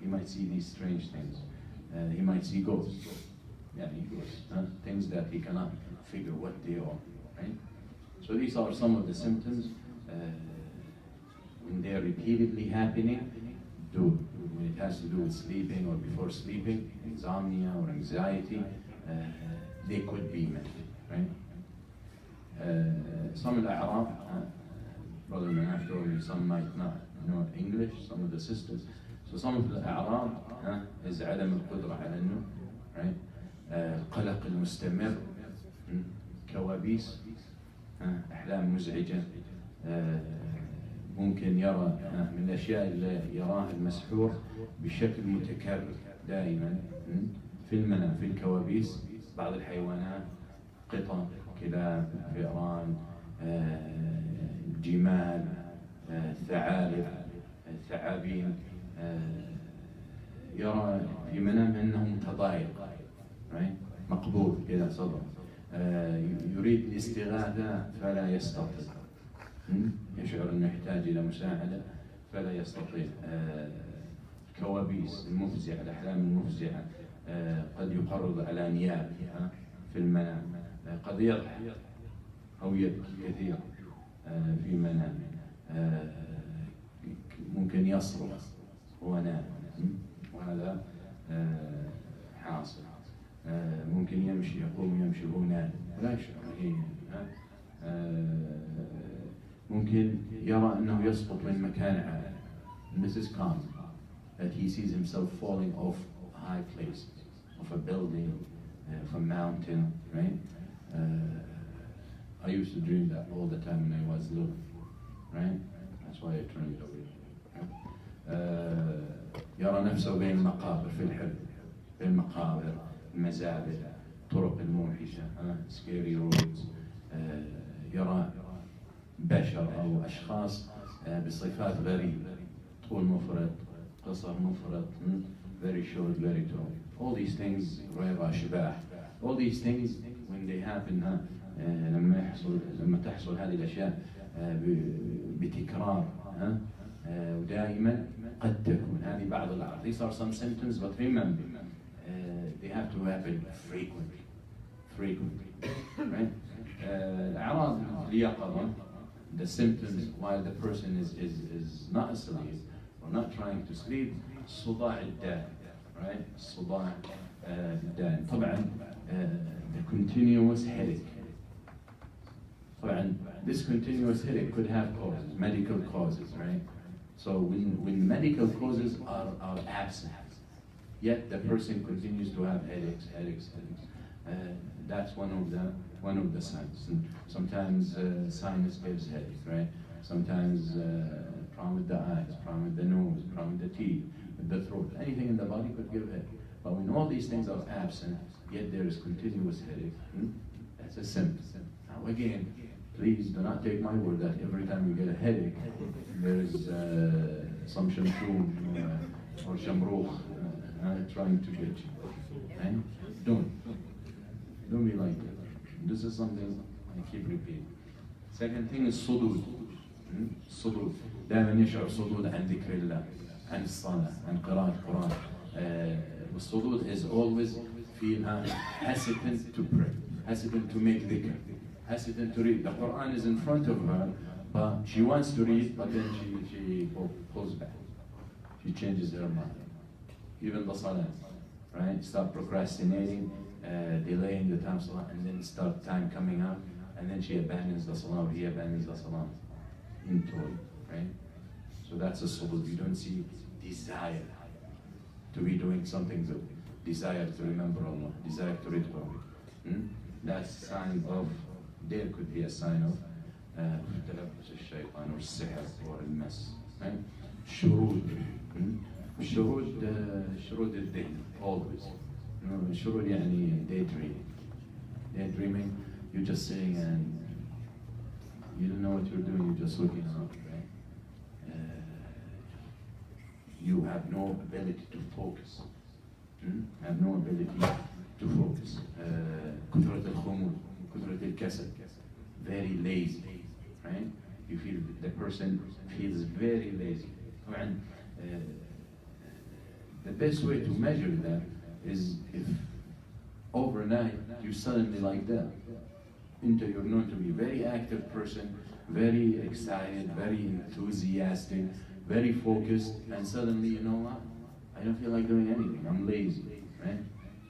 He might see these strange things. He might see ghosts. Yeah, ghosts. Things that he cannot figure what they are, right? So these are some of the symptoms when they're repeatedly happening. When it has to do with sleeping or before sleeping, insomnia or anxiety, they could be mental, right? Some of the a'rab, brother Manaf told me, some might not know English, some of the sisters. So some of the a'rab is عدم القدرة على النوم, right? القلق المستمر, كوابيس, أحلام مزعجة. ممكن يرى من الأشياء اللي يراها المسحور بشكل متكرر دائما في المنام، في الكوابيس، بعض الحيوانات، قطط، كلاب، فئران، جمال، ثعالب، ثعابين. يرى في منام أنه متضايق، مقبوض كذا صدر، يريد الاستغاثة فلا يستطيع، يشعر أنه يحتاج إلى مساعدة فلا يستطيع. الكوابيس المفزعة، الأحلام المفزعة، قد يقرض على نياب في المنام، قد يضحك أو يبكي كثيرا في منام، ممكن يصرخ وهو نائم، وهذا حاصل. ممكن يمشي، يقوم يمشي وهو نائم ولا يشعر. ممكن يرى أنه يسقط من مكان عالي. This is common, that he sees himself falling off high places, off a building, off a mountain, right? I used to dream that all the time when I was little, right? That's why I turned it away. يرى نفسه بين المقابر في الحلم، بين المقابر، المزابل، الطرق الموحشة، scary roads. يرى بشر أو أشخاص بصفات غريبة، طول مفرط، قصر مفرط، very short, very tall. All these things رؤيا أشباح. All these things when they happen, لما تحصل هذه الأشياء بتكرار ودائما قد تكون هذه بعض الأعراض. These are some symptoms, but remember they have to happen frequently, right? الأعراض اليقظة, the symptoms while the person is not asleep or not trying to sleep, الصداع الدائم, right? الصداع الدائم. طبعا the continuous headache. طبعا this continuous headache could have causes, medical causes, right? So when medical causes are absent, yet the person continues to have headaches, that's one of the signs. And sometimes sinus gives headache, right? Sometimes problem with the eyes, problem with the nose, problem with the teeth, with the throat. Anything in the body could give headache. But when all these things are absent, yet there is continuous headache, that's a symptom. Now again, please do not take my word that every time you get a headache, there is some shamshum or shamruch trying to get you. Right? Don't be like that. This is something I keep repeating. Second thing is صدود. صدود. دائما يشعر صدود عن ذكر الله، عن الصلاة، عن قراءة القرآن. والصدود is always feel hesitant to pray, hesitant to make dhikr, hesitant to read. The Quran is in front of her, but she wants to read, but then she pulls back. She changes her mind. Even the salah, right? Start procrastinating, delaying the time of salah, and then start time coming up, and then she abandons the salah, or he abandons the salah in total, right? So that's a sudur. You don't see desire to be doing something good, desire to remember Allah, desire to read Quran. That's a sign of, there could be a sign of تلبس الشيطان or sihr or المس. Right? شرود. شرود الذهن, always. شرود يعني daydreaming. Daydreaming, you're just sitting and you don't know what you're doing, you're just looking around, right? You have no ability to focus. Have no ability to focus. كثرة الخمول, كثرة الكسل, very lazy, right? You feel the person feels very lazy. And the best way to measure that is if overnight you suddenly like that, you're known to be a very active person, very excited, very enthusiastic, very focused, and suddenly, you know what? I don't feel like doing anything. I'm lazy, right?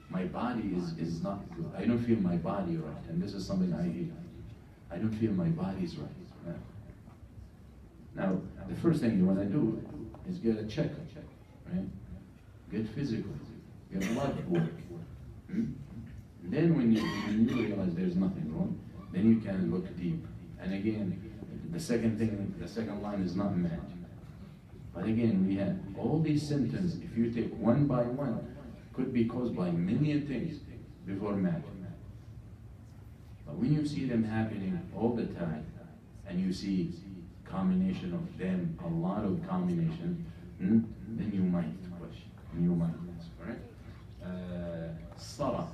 My body is not good. I don't feel my body right, and this is something I hate. I don't feel my body's right. Now, the first thing you want to do is get a checkup, right? Get physical, get blood work. Then when you realize there's nothing wrong, then you can look deep. And again, the second line is not magic. But again, we have all these symptoms, if you take one by one, could be caused by a million things before magic. But when you see them happening all the time, and you see combination of them, a lot of combination, then you might question, and you might ask, right? الصرع,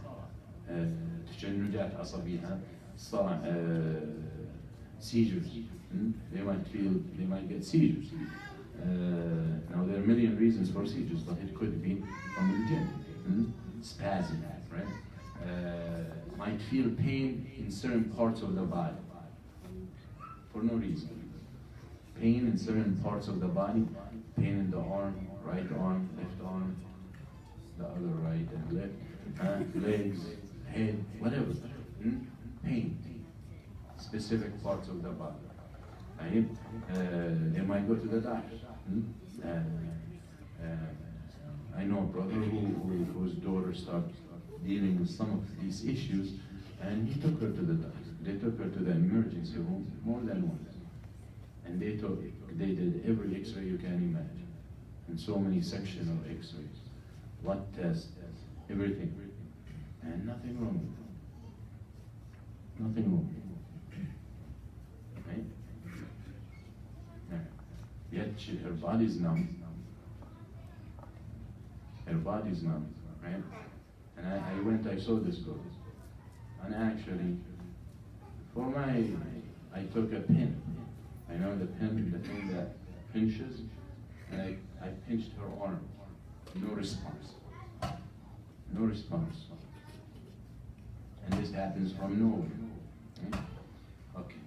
تشنجات عصبية, الصرع, seizures, They might get seizures. Now there are a million reasons for seizures, but it could be from the jinn. Spasm, right? Might feel pain in certain parts of the body for no reason. Pain in certain parts of the body, pain in the arm, right arm, left arm, the other right and left, legs, head, whatever. Pain, specific parts of the body. Right? They might go to the doctor. I know a brother whose daughter started dealing with some of these issues, and he took her to the doctor. They took her to the emergency room more than once. And they did every x-ray you can imagine. And so many sections of x-rays, blood tests, everything. And nothing wrong with them. Nothing wrong. Right? Yet her body's numb. Her body's numb, right? And I saw this girl. And actually, I took a pin. I know the pin, the thing that pinches, and I pinched her arm. No response. No response. And this happens from nowhere. Okay. Okay.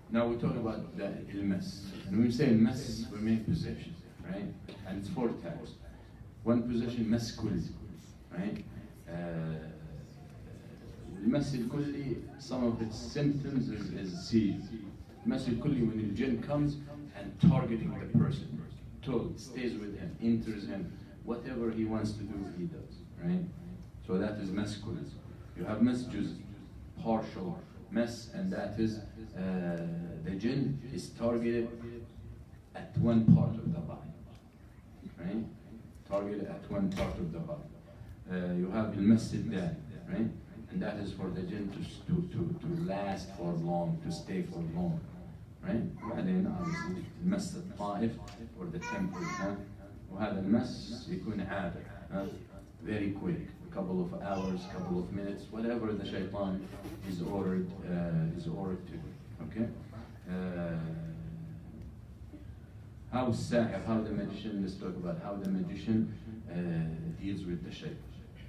Now we talk about the ilmas. And when we say ilmas, we mean possession, right? And it's 4 types. One possession, mas kulli, right? المس الكلي, some of its symptoms is seizure. المس الكلي, when the jinn comes and targeting the person, stays with him, enters him, whatever he wants to do, he does, right? So that is mas kulli. You have mas juz, partial mess, and that is the jinn is targeted at one part of the body, right? Targeted at one part of the body. You have al-mas al-dani, right? And that is for the jinn to last for long, to stay for long, right? وبعدين obviously المس الطائف or the temporary, وهذا المس يكون عابر, very quick, a couple of hours, couple of minutes, whatever the shaitan is ordered to do. Okay? How the magician, let's talk about how the magician deals with the shaitan.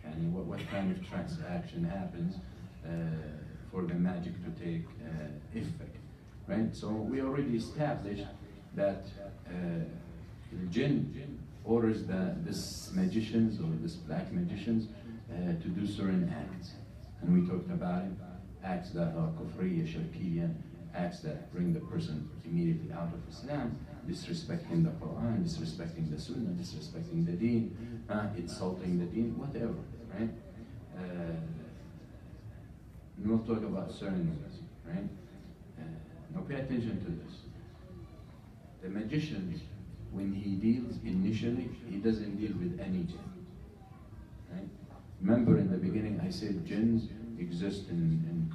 And what kind of transaction happens for the magic to take effect, right? So we already established that the jinn orders this magicians or this black magicians to do certain acts. And we talked about it, acts that are kufriya, shirkiyya, acts that bring the person immediately out of Islam, disrespecting the Quran, disrespecting the Sunnah, disrespecting the Deen, insulting the Deen, whatever, right? And we'll talk about certain ones, right? Now pay attention to this. The magician, when he deals initially, he doesn't deal with any jinn, right? Remember in the beginning I said jinns exist in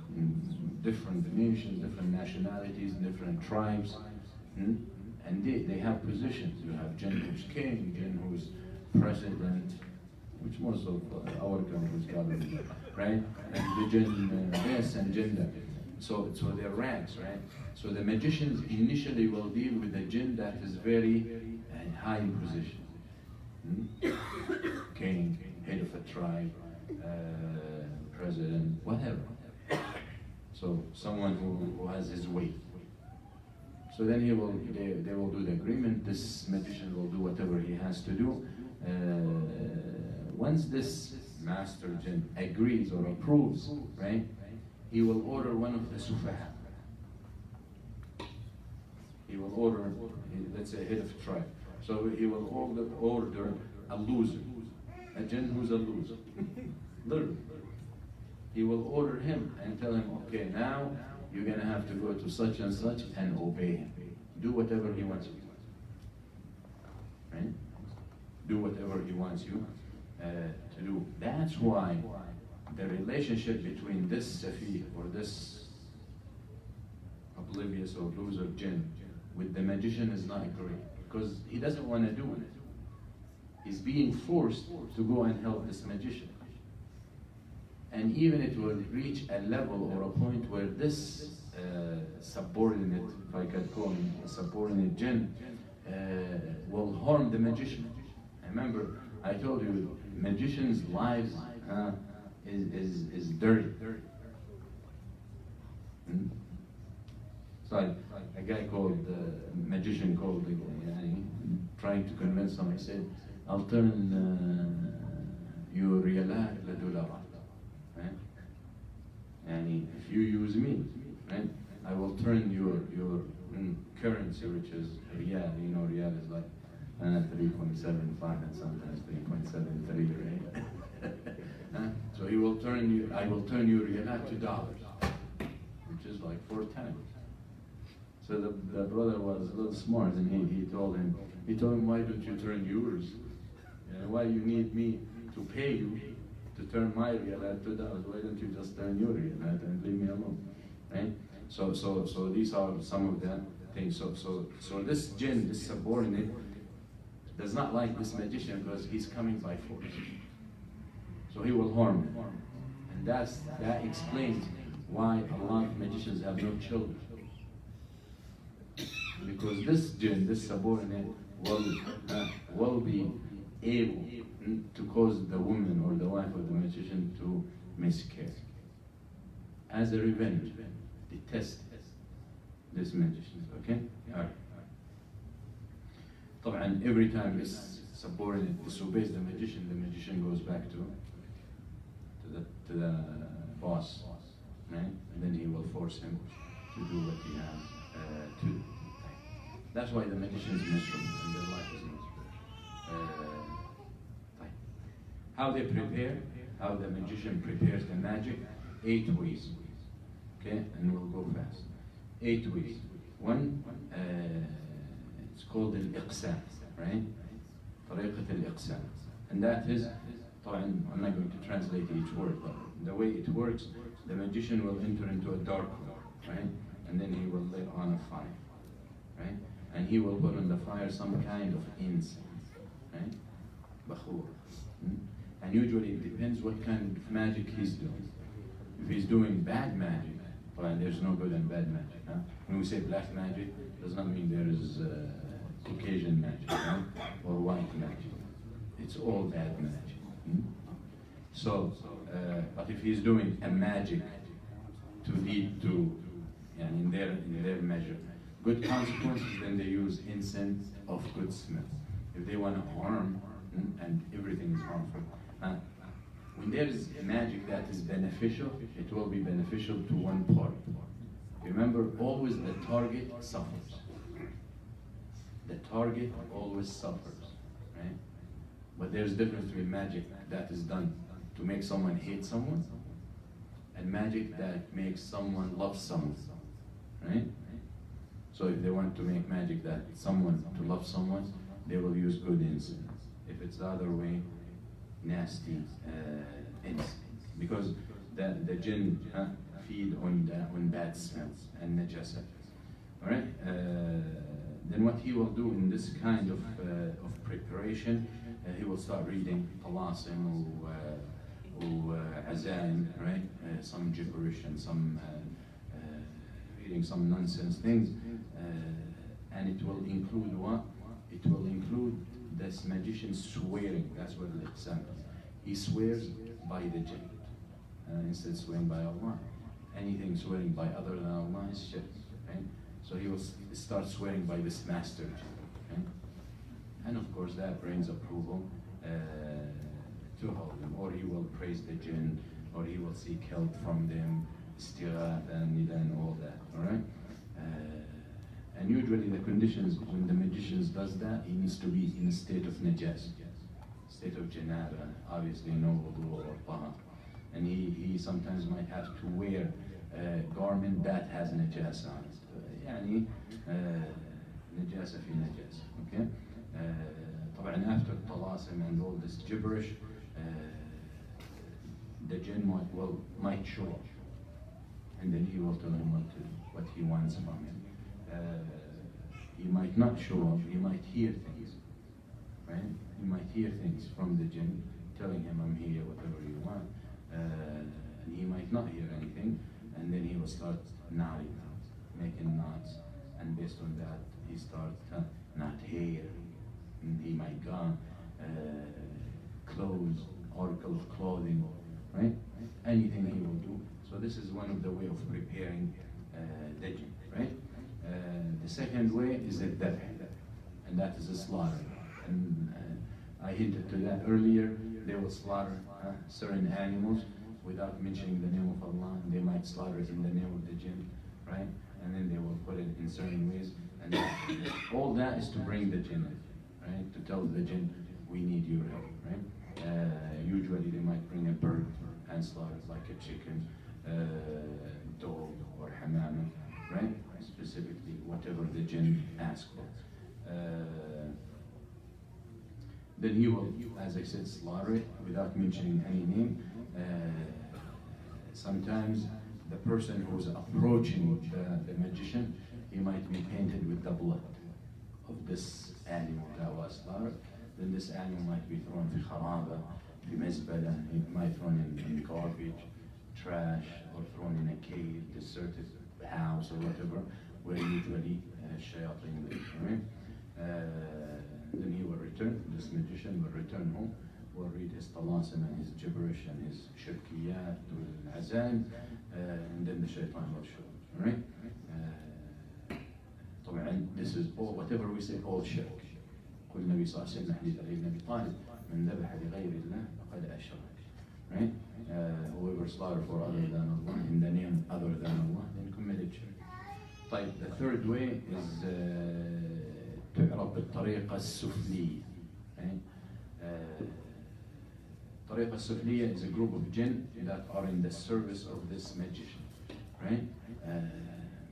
different nations, different nationalities, different tribes, and they have positions. You have jinn who's king, jinn who's president, which most of our countries Kablawi, right? And the jinn this and jinn that. So they're ranks, right? So the magicians initially will deal with a jinn that is very high in position. King, head of a tribe, president, whatever. So someone who has his weight. So then they will do the agreement. This magician will do whatever he has to do. Once this master jinn agrees or approves, right, he will order one of the sufaha. He will order, let's say, head of a tribe. So he will order a loser, a jinn who's a loser. Literally. He will order him and tell him, okay, now you're going to have to go to such and such and obey him. Do whatever he wants you to do. Right? Do whatever he wants you to do. That's why the relationship between this safi or this oblivious or loser jinn with the magician is not great, because he doesn't want to do it. He's being forced to go and help this magician. And even it will reach a level or a point where this subordinate, if I could call him a subordinate jinn, will harm the magician. Remember, I told you, magicians' lives is dirty. Hmm? It's like a guy called, a magician called, trying to convince someone, he said, I'll turn your riyala la dollar. Right? And if you use me, right, I will turn your currency, which is riyal. You know, riyal is like 3.75 and sometimes 3.73, right? So he will turn you. I will turn your riyal to dollars, which is like 4 times. So the brother was a little smart, and he told him, why don't you turn yours? Why you need me to pay you to turn my riyal to dollars? Why don't you just turn your riyal and leave me alone, right? So these are some of the things. So this jinn, this subordinate, does not like this magician because he's coming by force. So he will harm him, and that explains why a lot of magicians have no children. Because this jinn, this subordinate, will be able to cause the woman or the wife of the magician to miscarry. As a revenge, they test this magician, okay? Alright. طبعا every time this subordinate disobeys the magician goes back to the boss, right? And then he will force him to do what he has to do. That's why the magician is miserable and their life is miserable. How they prepare, how the magician prepares the magic, 8 ways. Okay, and we'll go fast. 8 ways. One, it's called al-iqsam, right? طريقة الإقسام. And that is, I'm not going to translate each word, but the way it works, the magician will enter into a dark room, right? And then he will lay on a fire, right? And he will put on the fire some kind of incense, right? Bakhur. And usually it depends what kind of magic he's doing. If he's doing bad magic, well, there's no good and bad magic. Huh? When we say black magic, does not mean there is Caucasian magic, right? Or white magic. It's all bad magic. So, but if he's doing a magic to lead to, in their measure, good consequences, then they use incense of good smell. If they want to harm, and everything is harmful. When there is magic that is beneficial, it will be beneficial to one party. Remember, always the target suffers. The target always suffers, right? But there's a difference between magic that is done to make someone hate someone and magic that makes someone love someone, right? So if they want to make magic that someone to love someone, they will use good incense. If it's the other way, nasty incense, because the jinn feed on bad smells and najasa. All right. Then what he will do in this kind of preparation, he will start reading talasim or azaim, right? Some gibberish and some reading some nonsense things, and it will include what? It will include this magician swearing. That's what the example. He swears by the jinn instead of swearing by Allah. Anything swearing by other than Allah is shirk, right? So he will start swearing by this master jinn, right? And of course that brings approval to hold them, or he will praise the jinn, or he will seek help from them, istighath and nida and all that, all right? And usually the conditions when the magician does that, he needs to be in a state of najas, state of janaba, obviously no wudu or taha. And he sometimes might have to wear a garment that has najas on it. يعني najasa fi najasa, okay? طبعا after talasim and all this gibberish, the jinn might show up, and then he will tell him what he wants from him. He might not show up, he might hear things, right? He might hear things from the jinn telling him, I'm here, whatever you want. and he might not hear anything, and then he will start nodding, making nods, and based on that, he starts not here, and he might go clothes, article of clothing, right? Anything he will do. So this is one of the way of preparing the jinn, right? The second way is the dhabh, and that is the slaughter. And I hinted to that earlier. They will slaughter certain animals without mentioning the name of Allah. They might slaughter it in the name of the jinn, right? And then they will put it in certain ways. And all that is to bring the jinn in, right? To tell the jinn, we need your help, right? Usually they might bring a bird and slaughter it like a chicken, dog, or hamama, right? Specifically, whatever the jinn asks for. Then he will, as I said, slaughter it without mentioning any name. Sometimes the person who's approaching the magician, he might be painted with the blood of this animal that was slaughtered. Then this animal might be thrown في خرابة, في مزبلة, it might thrown in garbage, trash, or thrown in a cave, deserted house or whatever, where usually shayateen live, right? Then he will return, this magician will return home, will read his talasim and his gibberish and his shirkiyat and azan, and then the shaitan will show, right? طبعا this is all, whatever we say, all shirk. قل النبي صلى الله عليه وسلم حديث علي بن أبي طالب من ذبح لغير الله فقد أشرك, right? Whoever slaughtered for other than Allah, in the name other than Allah, then committed shirk. طيب, the third way is تعرف بالطريقة السفلية. الطريقة السفلية is a group of jinn that are in the service of this magician, right?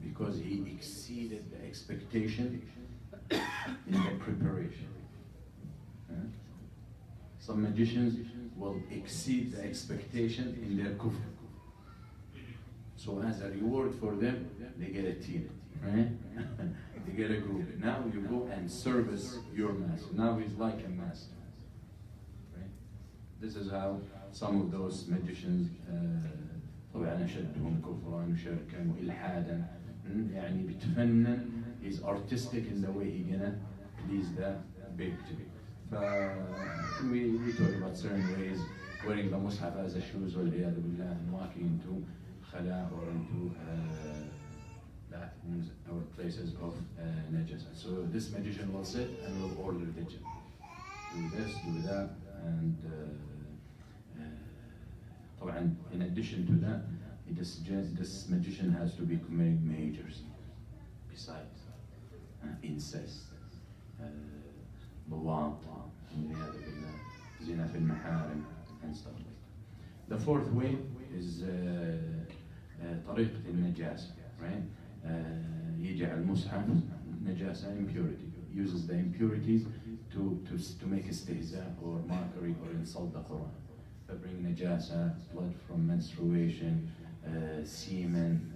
Because he exceeded the expectation in the preparation. Some magicians will exceed the expectation in their kufr. So as a reward for them, they get a team, right? They get a group. Now you go and service your master. Now he's like a master, right? This is how some of those magicians طبعا أشدهم كفرا وشركا وإلحادا يعني بيتفنن, is artistic in the way he gonna please the big jinn. We talk about certain ways, wearing the mushaf as a shoes والعياذ بالله, and walking into khala or into bathrooms or places of najasa. So this magician will sit and will order the jinn. Do this, do that, and طبعا in addition to that, this magician has to be committing major sins besides incest, لواط, zina في المحارم, and stuff like that. The fourth way is طريقة النجاسة, right? يجعل المصحف نجاسة, impurity, uses the impurities to make istihza or mockery or insult the Quran. They bring najasa, blood from menstruation, semen,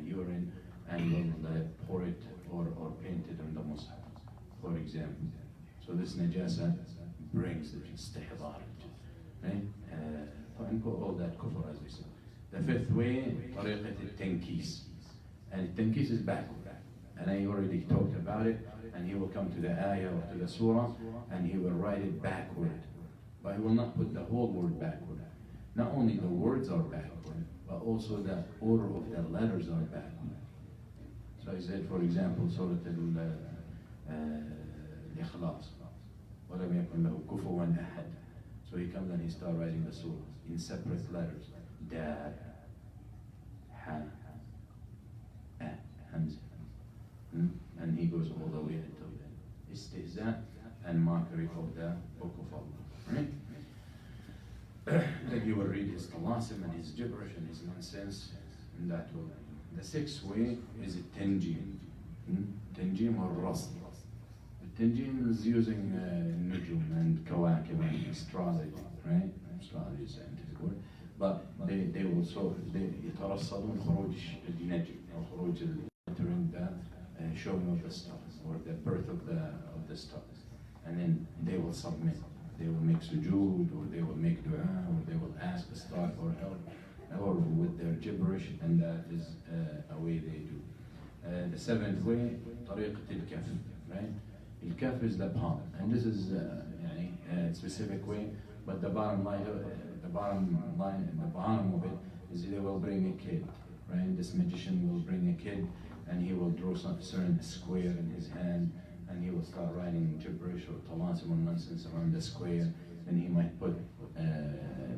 urine, and will pour it or paint it on the mushaf, for example. So this najasa brings the istihdar, right? All that kufr, as we said. The fifth way, طريقة التنكيس. And التنكيس is backward. And I already talked about it. And he will come to the ayah or to the surah, and he will write it backward. But he will not put the whole word backward. Not only the words are backward, but also the order of the letters are backward. So I said, for example, Surah Al-Ikhlas, وَلَمْ يَكُنْ لَهُ كُفُوًا أَحَدٌ. So he comes and he starts writing the surah in separate letters. Da, Ha, A, Hamza. And he goes all the way until then. Istihza and mockery of the Book of Allah. Right? Then he will read his talasim and his gibberish and his nonsense, and that will. The sixth way is Tanjim. Tanjim or Rasl. Tanjim is using Nujum and Kawakib and astrology, right? Astrology is a scientific word. But they also يترصدون خروج النجم أو خروج entering the showing of the stars or the birth of the stars, and then they will submit. They will make sujood, or they will make dua, or they will ask the star for help, or with their gibberish, and that is a way they do. The seventh way, طريقة الكف, right? الكف is the palm, and this is a specific way, but the bottom line, the bottom of it is they will bring a kid, right? This magician will bring a kid, and he will draw some certain square in his hand, and he will start writing gibberish or talasim or nonsense around the square. Then he might put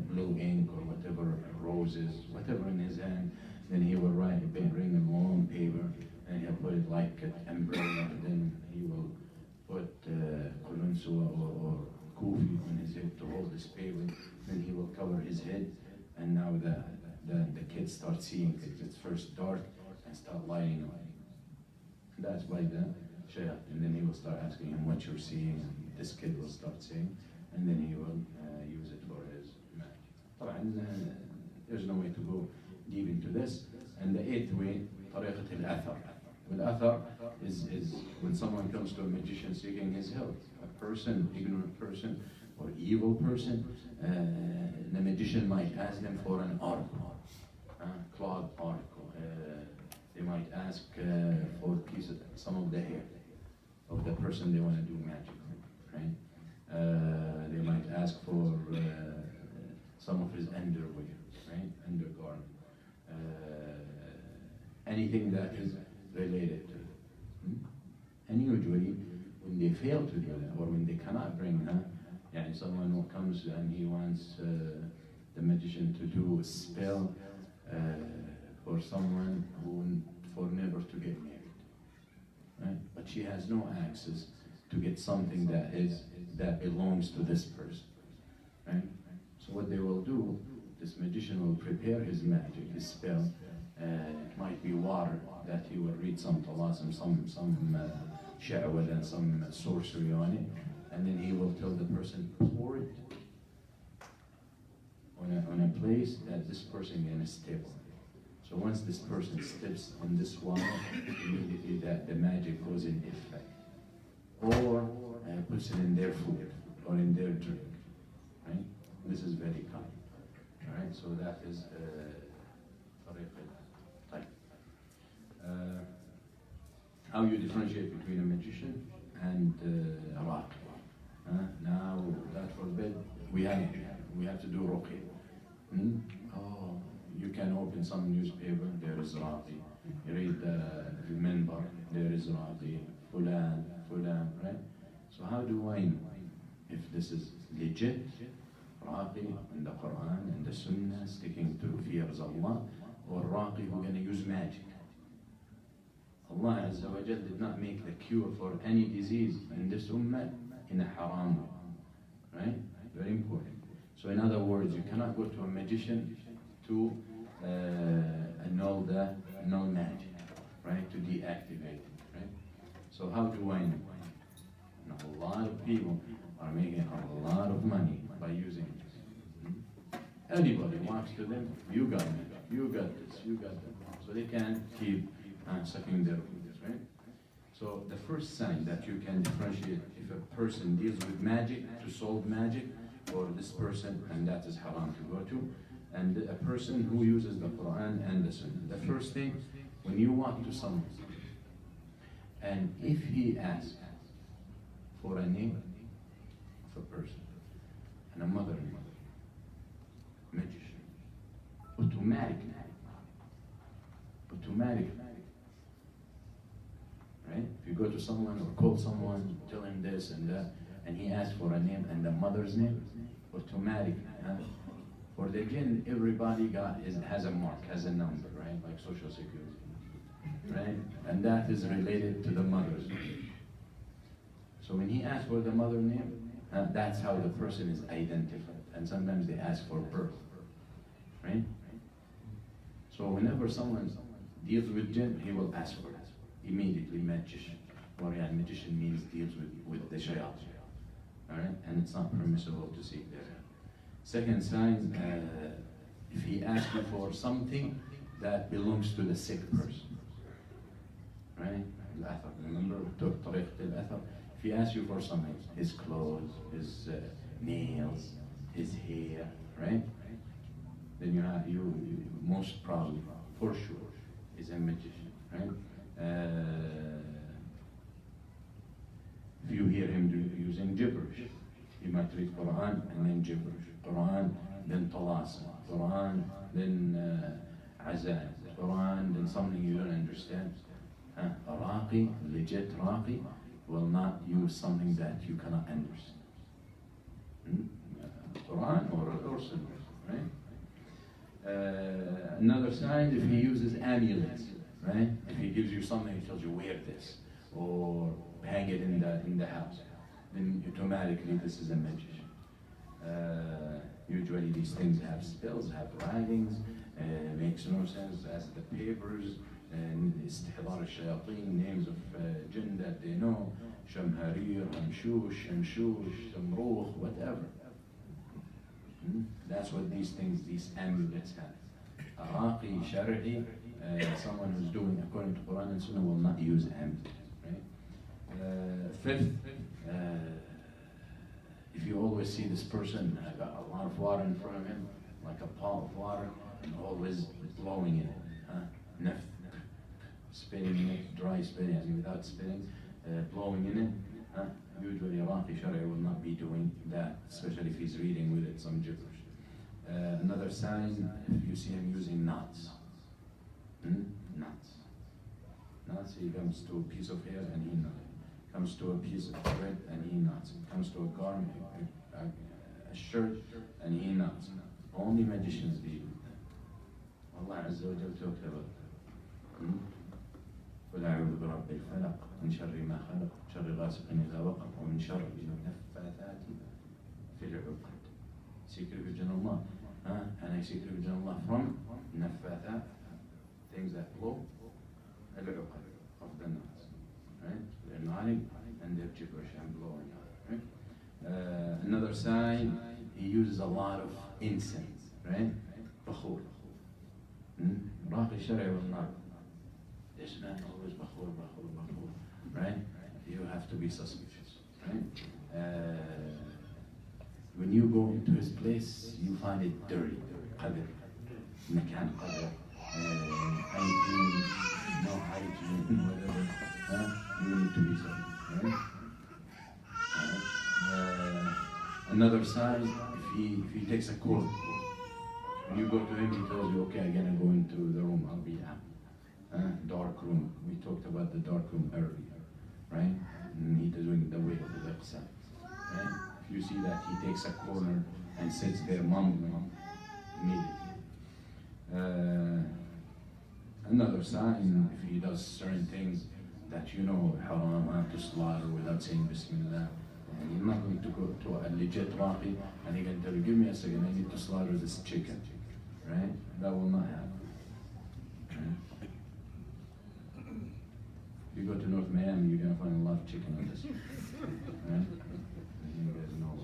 blue ink or whatever, roses, whatever in his hand. Then he will bring a long paper, and he'll put it like an umbrella. Then he will put kulunsua or kufi on his head to hold this paper. Then he will cover his head, and now the kid starts seeing its first dark and start lighting up. That's by the Shaykh, and then he will start asking him what you're seeing, and this kid will start saying, and then he will use it for his magic. There's no way to go deep into this. And the eighth way, طريقة الأثر. والأثر is when someone comes to a magician seeking his help, a person, ignorant person, or evil person, the magician might ask them for an oracle, cloth oracle. They might ask for some of the hair of the person they want to do magic with, right? They might ask for some of his underwear, right? Undergarment. Anything that is related to it. And usually, when they fail to do that, or when they cannot bring her, someone who comes and he wants the magician to do a spell for someone for never to get married, right? But she has no access to get something that belongs to this person, right? So what they will do, this magician will prepare his magic, his spell. It might be water that he will read some talasim, some sha'wad and some sorcery on it, and then he will tell the person, pour it on a place that this person can step on. So once this person steps on this water, immediately the magic goes in effect. Or puts it in their food or in their drink, right? This is very common, all right? So that is type. How you differentiate between a magician and a raqi. Now, that forbid, we have to do ruqya. Oh, you can open some newspaper, there is raqi. You read the minbar, there is raqi. Fulan, right? So how do I know if this is legit, raqi in the Quran and the Sunnah, sticking to fears Allah, or raqi who going to use magic? Allah Azza wa Jal did not make the cure for any disease in this ummah in a haram way, right? Very important. So in other words, you cannot go to a magician to annul magic, right? To deactivate it, right? So how do I know? Now, a lot of people are making a lot of money by using it. Anybody walks to them, you got me, you got this, you got that. So they can keep sucking their fingers, right? So the first sign that you can differentiate if a person deals with magic to solve magic, or this person, and that is haram to go to, and a person who uses the Quran and the Sunnah. The first thing, when you walk to someone, and if he asks for a name of a person, and a mother-in-law, magician, automatically, right? If you go to someone or call someone, tell him this and that, and he asks for a name and the mother's name, automatically. For the jinn, everybody has a mark, has a number, right? Like Social Security, right? And that is related to the mother's name. So when he asks for the mother name, that's how the person is identified. And sometimes they ask for birth, right? So whenever someone deals with jinn, he will ask for it. Immediately, magician. Magician means deals with the shayateen. All right? And it's not permissible to seek their help. Second sign, if he asks you for something that belongs to the sick person, right? Remember, if he asks you for something, his clothes, his nails, his hair, right? then you most probably, for sure, is a magician, right? If you hear him using gibberish, he might read Quran and then gibberish, Quran, then talasa, Quran, then azan, Quran, then something you don't understand. A raqi, legit raqi, will not use something that you cannot understand. Quran or Sunnah, right? Another sign, if he uses amulets, right? If he gives you something, he tells you wear this or hang it in the house, then automatically this is a magician. Usually these things have spells, have writings, makes no sense as the papers and استحضار الشياطين, names of jinn that they know, Shamharir, Hamshush, Shamshush, Shamruh, whatever. That's what these things, these amulets have. Araqi, Shar'i, someone who's doing according to Quran and Sunnah will not use amulets, right? Fifth, if you always see this person got a lot of water in front of him, like a pot of water, and always blowing in it, nafth, spitting in it, dry spitting, and without spitting, blowing in it, usually Iraqi Shari'i will not be doing that, especially if he's reading with it some gibberish. Another sign, if you see him using knots. Knots, he comes to a piece of hair and he knots. Comes to a piece of thread and he knots. Comes to a garment, a shirt, and he knots. Only magicians do that. Allah Azza wa Jalla talked about that. قل أعوذ برب الفلق من شر ما خلق شر غاسق إذا وقب ومن شر النفاثات في العقد. Seek refuge in Allah, and I seek refuge in Allah from naffathat, things that blow, al-uqad, of the knots, right? They're knotting and they're gibberish and blowing out, right? Another sign, he uses a lot of incense, right? Bakhur. Raqi Shari'i will not. This man always bakhur, right? You have to be suspicious, right? When you go into his place, you find it dirty, qadr, makan qadr, hygiene, no hygiene, whatever, you need to be suspicious, right? Another sign, if he takes a court, when you go to him, he tells you, okay, I'm gonna go into the room, I'll be out. Dark room. We talked about the dark room earlier, right? And he doing the way of the website, right? If you see that he takes a corner and sits there mumbling immediately. Another sign, if he does certain things that you know haram to slaughter without saying Bismillah, and you're not going to go to a legit raqi and he can tell you, give me a second, I need to slaughter this chicken, right? That will not happen. Right? If you go to North Miami, you're going to find a lot of chicken on this, right? You guys know,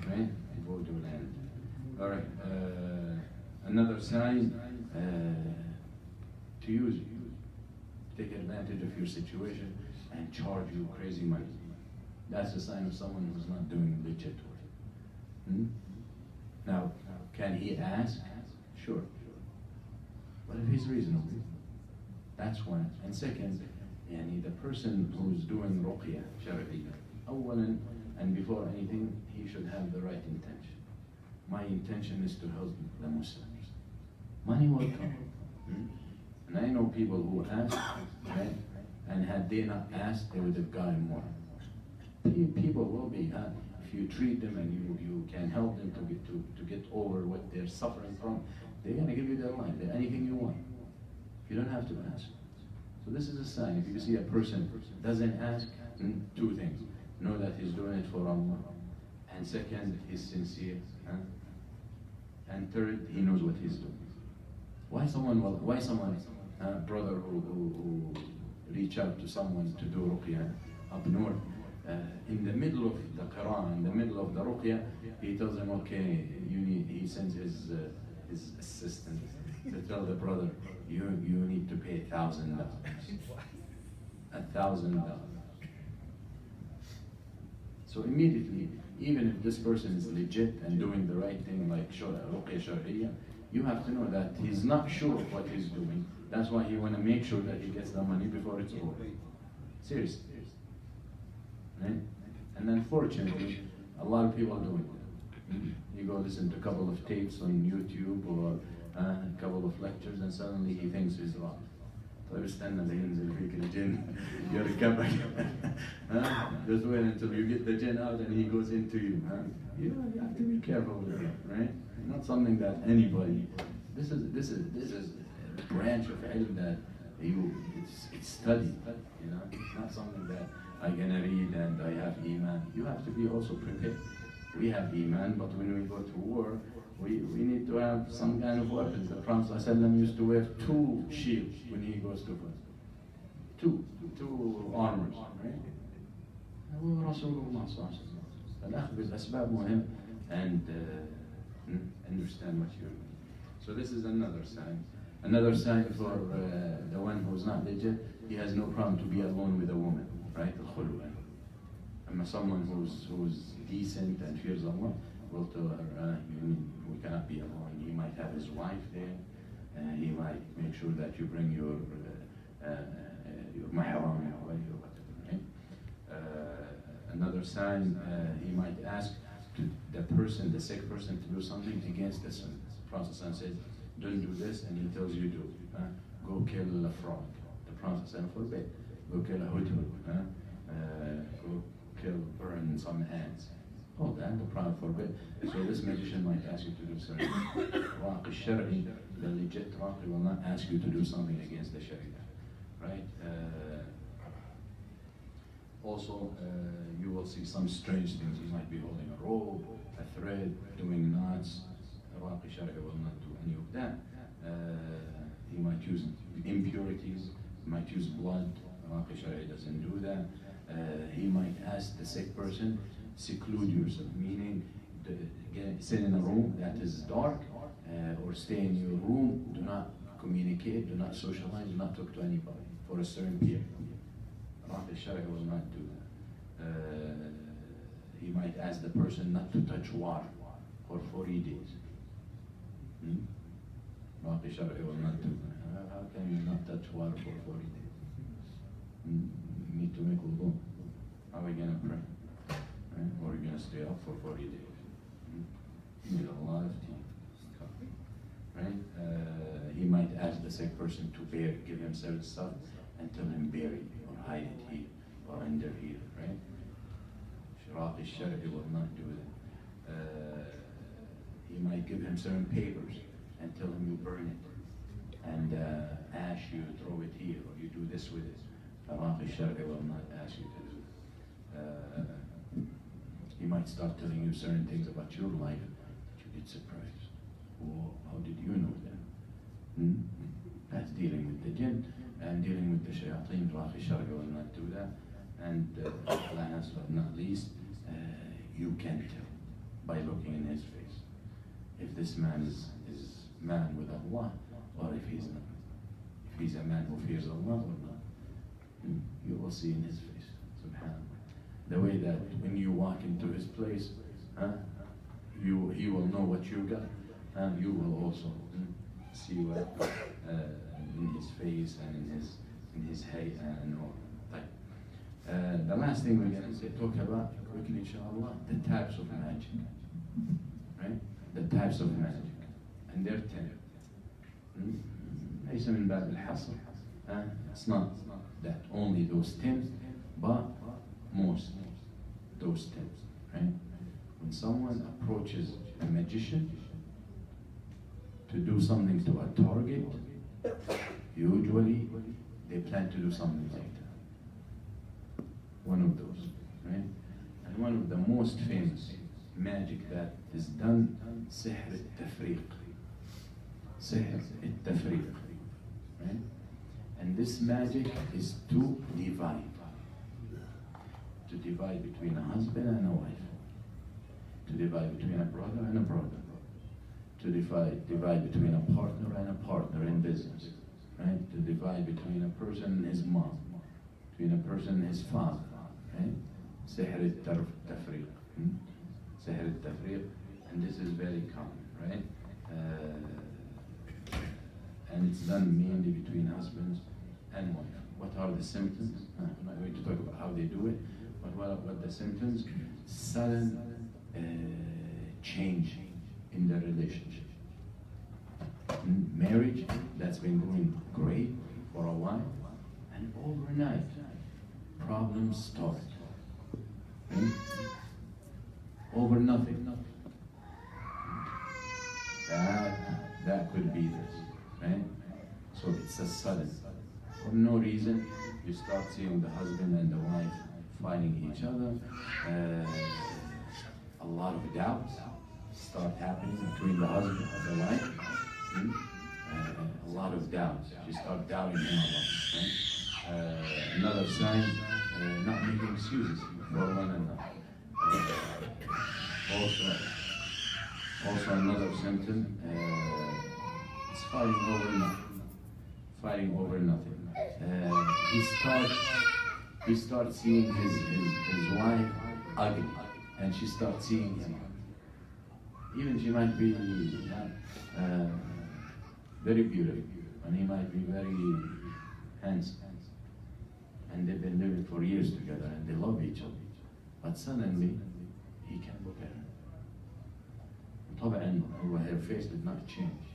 right? Go to land. All right. Another sign, to use you. Take advantage of your situation and charge you crazy money. That's a sign of someone who's not doing legit work. Now, can he ask? Sure. But if he's reasonable, that's one. And second, the person who's doing ruqya shar'iyya, awalan, and before anything, he should have the right intention. My intention is to help the Muslims. Money will come. And I know people who ask, right? And had they not asked, they would have gotten more. People will be, if you treat them and you can help them to get over what they're suffering from, they're going to give you their life, anything you want. You don't have to ask. So this is a sign. If you see a person doesn't ask, two things. Know that he's doing it for Allah. And second, he's sincere. And third, he knows what he's doing. Why someone, brother who reach out to someone to do ruqya up north, in the middle of the Quran, in the middle of the ruqya, he tells them, okay, he sends his assistant to tell the brother, you need to pay $1,000. $1,000. So immediately, even if this person is legit and doing the right thing like ruqya shar'iyya, you have to know that he's not sure of what he's doing. That's why he want to make sure that he gets the money before it's over. Seriously. Right? And unfortunately, a lot of people do it. You go listen to a couple of tapes on YouTube or a couple of lectures and suddenly he thinks he's wrong. طيب استنى لينزل فيك الجن يركبك. Just wait until you get the jinn out and he goes into you. You have to be careful with that, right? Not something that anybody. This is a branch of ilm that it's studied. You know, it's not something that I'm gonna read and I have iman. You have to be also prepared. We have iman, but when we go to war, we need to have some kind of weapons. The Prophet ﷺ used to wear 2 shields when he goes to fight. Two armors, right? هو رسول الله صلى الله عليه وسلم. فالأخذ بالأسباب مهم and understand what you're doing. So this is another sign. Another sign for the one who's not legit, he has no problem to be alone with a woman, right? الخلوة. أما someone who's decent and fears Allah, will tell her, we cannot be alone. He might have his wife there. He might make sure that you bring your mahram or whatever, right? Another sign, he might ask the person, the sick person, to do something against the sunnah. The Prophet says, don't do this, and he tells you do. Go kill a frog. The Prophet said, forbid. Go kill a hudhud. Go kill, burn some ants. All that, the Prophet forbid. So this magician might ask you to do something. Raqi Shari, the legit Raqi will not ask you to do something against the Sharia. Right? Also, you will see some strange things. He might be holding a rope, a thread, doing knots. Raqi Shari will not do any of that. He might use impurities, he might use blood. Raqi Shari doesn't do that. He might ask the sick person, seclude yourself, meaning sit in a room that is dark, or stay in your room, do not communicate, do not socialize, do not talk to anybody for a certain period. Raqi Shari will not do that. He might ask the person not to touch water for 40 days. Raqi Shari will not do that. How can you not touch water for 40 days? You need to make wudu. How are we going to pray? Right? Or are you going to stay up for 40 days? You need a lot of tea. Right? He might ask the sick person to give him certain stuff and tell him bury it or hide it here or under here. Right? Raqi Shari will not do that. He might give him certain papers and tell him you burn it. And ash, you throw it here or you do this with it. Raqi Shari will not ask you to do it. He might start telling you certain things about your life that you get surprised. Whoa, how did you know that? That's dealing with the jinn and dealing with the shayateen. Raqi Shari will not do that. And last but not least, you can tell by looking in his face if this man is man with Allah or if he's not. If he's a man who fears Allah or not. You will see in his face, subhanAllah. The way that when you walk into his place, he will know what you got, and you will also see what in his face and in his height and all. The last thing we're going to talk about quickly, inshallah, the types of magic, right? The types of magic, and there are 10. ليس من باب الحصر. It's not that only those 10, but most those 10, right? When someone approaches a magician to do something to a target, usually they plan to do something like that. One of those, right? And one of the most famous magic that is done, sihr al-tafriq. Sihr al-tafriq, right? And this magic is to divide between a husband and a wife, to divide between a brother and a brother, to divide between a partner and a partner in business, right? To divide between a person and his mom, between a person and his father, right? Sihr al-tafriq. Sihr al-tafriq, and this is very common, right? and it's done mainly between husbands and wife. What are the symptoms? I'm not going to talk about how they do it, but what are the symptoms? Sudden change in the relationship. Marriage that's been going great for a while, and overnight problems start. Over nothing. That could be this, right? So it's a sudden. For no reason, you start seeing the husband and the wife fighting each other. A lot of doubts start happening between the husband and the wife. A lot of doubts. You start doubting him a lot. Right? Another sign, not making excuses for one another. Also another symptom, it's fighting over nothing. Fighting over nothing. He starts seeing his wife ugly, and she starts seeing him. Even she might be very beautiful, and he might be very handsome. And they've been living for years together, and they love each other. But suddenly, he can't look at her. طبعا her face did not change.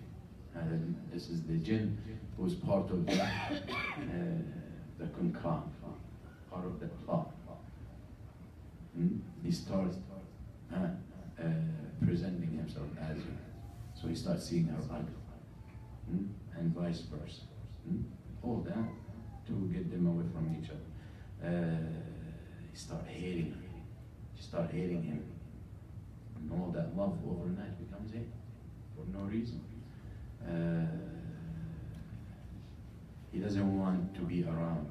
This is the jinn who's part of the kunkran, part of the plot. He starts presenting himself as you. So he starts seeing her ugly, and vice versa. All that to get them away from each other. He starts hating her. She starts hating him. And all that love overnight becomes hate for no reason. He doesn't want to be around.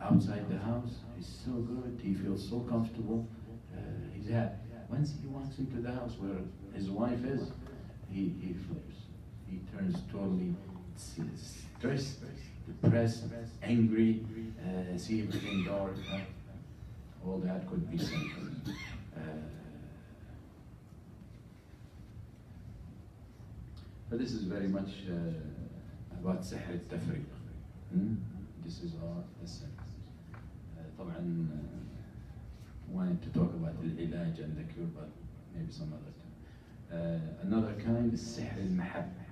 Outside the house, he's so good, he feels so comfortable, he's happy. Once he walks into the house where his wife is, he flips. He turns totally stressed, depressed, angry, see everything dark. All that could be symptoms. But this is very much about sihr al-tafriq. This is our symptoms. طبعا wanted to talk about the ilaj and the cure, but maybe some other time. Another kind is sihr al-mahabba.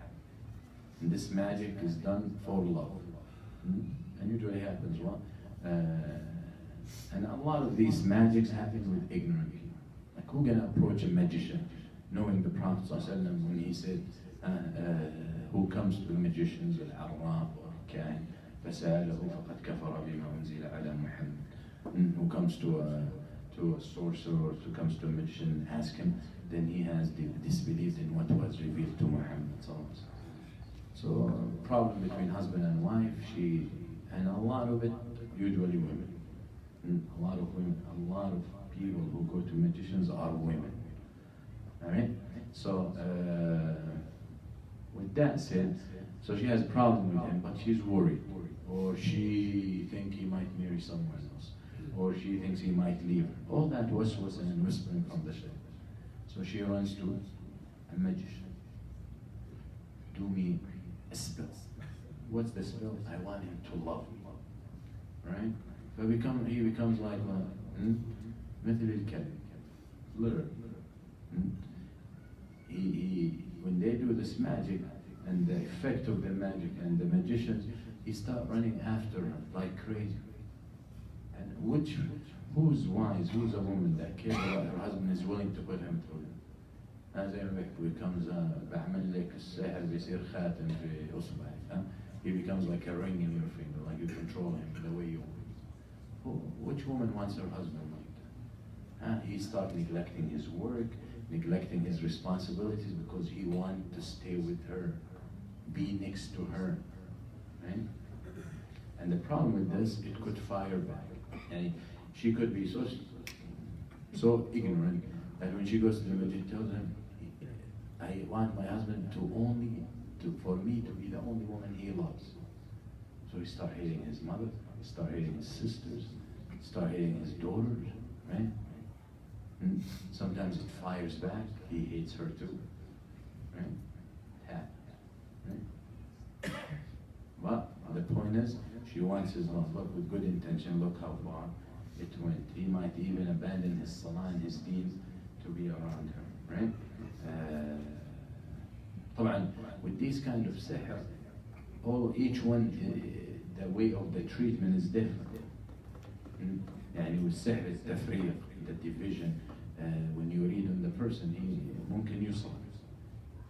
And this magic is done for love. And usually happens what? And a lot of these magics happen with ignorant people. Like, who can approach a magician knowing the Prophet ﷺ when he said, who comes to the magicians, al-arraf or kahin, فَسَأَلَهُ فَقَدْ كَفَرَ بِمَا أُنزِلَ عَلَى مُحَمَّدٍ. Who comes to a sorcerer or who comes to a magician and ask him, then he has disbelieved in what was revealed to Muhammad. So, problem between husband and wife, and a lot of it, usually women. A lot of women, a lot of people who go to magicians are women. Alright? So, with that said, so she has a problem with him, but she's worried. Or she thinks he might marry someone else. Or she thinks he might leave her. All that was and whispering from the Shaykh. So she runs to a magician. Do me a spell. What's the spell? I want him to love me. Right? So he becomes like مثل الكلب. Literally. When they do this magic and the effect of the magic and the magicians, he starts running after her like crazy. And who's wise, who's a woman that cares about her husband is willing to put him through it? زي ما becomes بعمل لك السحر بيصير خاتم في إصبعك. He becomes like a ring in your finger, like you control him the way you want. Which woman wants her husband like that? He starts neglecting his work, neglecting his responsibilities because he wants to stay with her, be next to her, right? And the problem with this, it could fire back. And she could be so ignorant that when she goes to the magician, tells him, I want my husband for me to be the only woman he loves. So he starts hating his mother, he starts hating his sisters, he starts hating his daughters, right? And sometimes it fires back, he hates her too, right? Right? But the point is, she wants his love. Look, with good intention, look how far it went. He might even abandon his salah and his deen to be around her, right? طبعا, with these kind of sihr, each one, the way of the treatment is different. يعني والسحر التفريق, the division, when you read on the person, ممكن يوصل,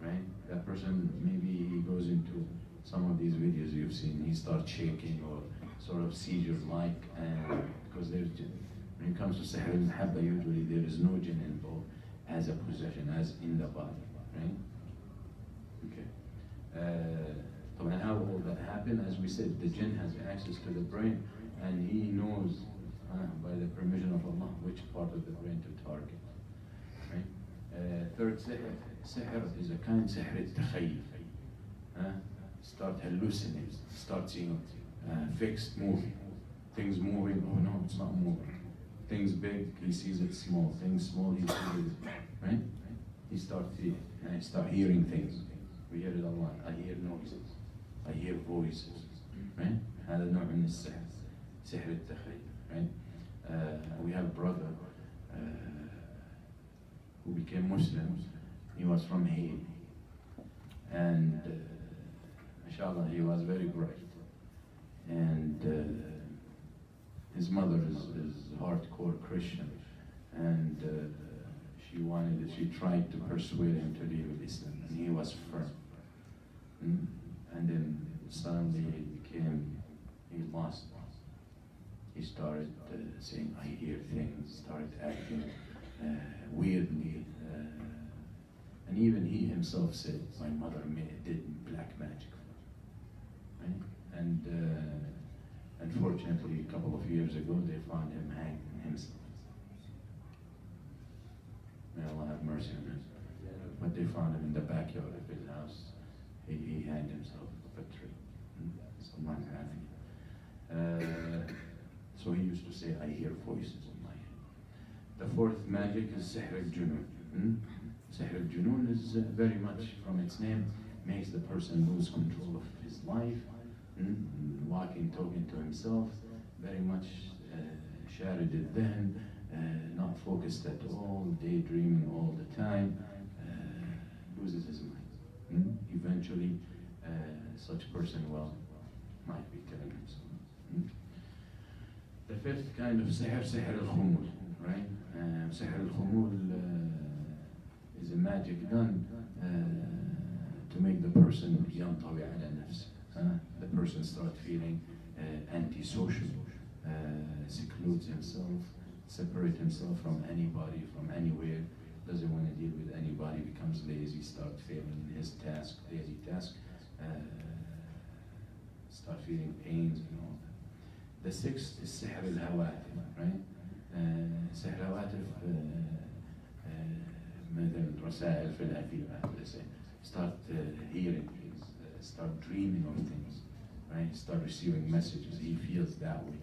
right? That person, maybe he goes into some of these videos you've seen, he starts shaking or sort of seizure-like, and because there's jinn. When it comes to sihr al-mahabba, usually there is no jinn involved as a possession, as in the body, right? Okay. طبعا how will that happen? As we said, the jinn has access to the brain, and he knows by the permission of Allah which part of the brain to target. Right? Third sihr is a kind sihr al-takhayyuf. Start hallucinating, start seeing fixed moving. Things moving, oh no, it's not moving. Things big, he sees it small. Things small, he sees it, right? He starts seeing, and I start hearing things. We hear it a lot. I hear noises. I hear voices, right? هذا نوع من السحر, سحر التخيل, right? We have a brother who became Muslim. He was from Haiti, and mashallah, he was very bright. And his mother is hardcore Christian, and she tried to persuade him to leave Islam, and he was firm. And then suddenly he lost. He started saying, I hear things, started acting weirdly. And even he himself said, my mother did black magic. Right? And unfortunately, a couple of years ago, they found him hanging himself. May Allah have mercy on him. But they found him in the backyard of his house. He hanged himself up a tree. Someone having. So he used to say, I hear voices in my head. The fourth magic is sihr al-junun. Sihr al-junun is very much, from its name, makes the person lose control of his life, walking, talking to himself, very much sharid then, not focused at all, daydreaming all the time, loses his mind. Eventually, such person might be killing himself. The fifth kind of sihr, sihr al-khumul, right? Sihr al-khumul is a magic done to make the person ينطوي على نفسه. The person starts feeling antisocial, secludes himself, separate himself from anybody, from anywhere, doesn't want to deal with anybody, becomes lazy, starts failing in his task, daily task, start feeling pains and all that. The sixth is sihr al-hawatif, right? sihr al-hawatif, مثل رسائل في الأفئدة, start hearing things, start dreaming of things, right? Start receiving messages. He feels that way,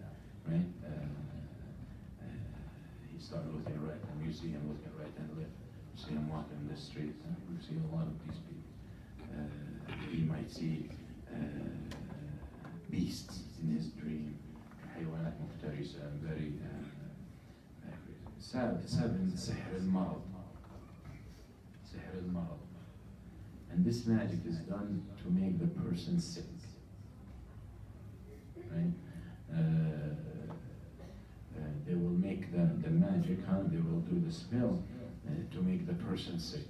right? He start looking right, and you see him looking right and left. You see him walking in the street. You see a lot of these people. He might see beasts in his dream. حيوانات مفترسة, very seven سحر المرض. سحر المرض. And this magic is done to make the person sick, right? They will make the magic, they will do the spell to make the person sick.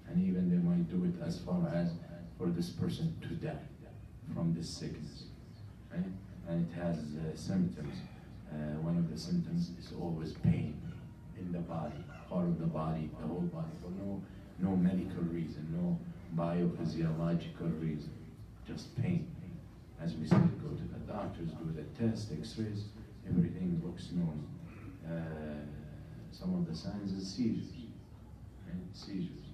And even they might do it as far as for this person to die from this sickness, right? And it has symptoms. One of the symptoms is always pain in the body, part of the body, the whole body, for no medical reason, no biophysiological reason, just pain. As we said, go to the doctors, do the test, x-rays, everything looks normal. Some of the signs is seizures, right? Seizures.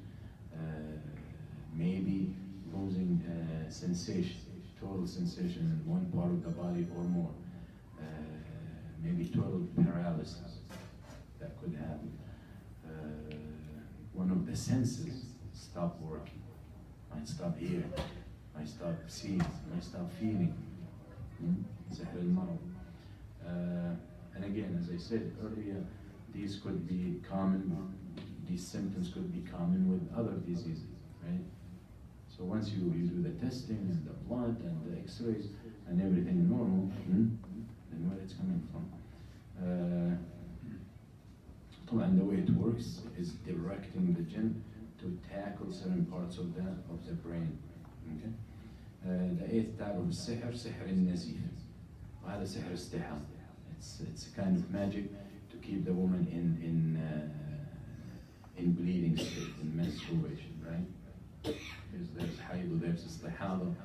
Maybe losing sensation, total sensation in one part of the body or more. Maybe total paralysis, that could happen. One of the senses stop working, might stop hearing, might stop seeing, might stop feeling. سحر المرض. And again, as I said earlier, these could be common, these symptoms could be common with other diseases, right? So once you do the testing and the blood and the x-rays and everything normal, then where it's coming from. And the way it works is directing the jinn to tackle certain parts of the brain. Okay? The eighth type of sihr, sihr al-nazif. وهذا سحر استحاضة. It's a kind of magic to keep the woman in bleeding state, in menstruation, right? Because there's hayd, there's istihada.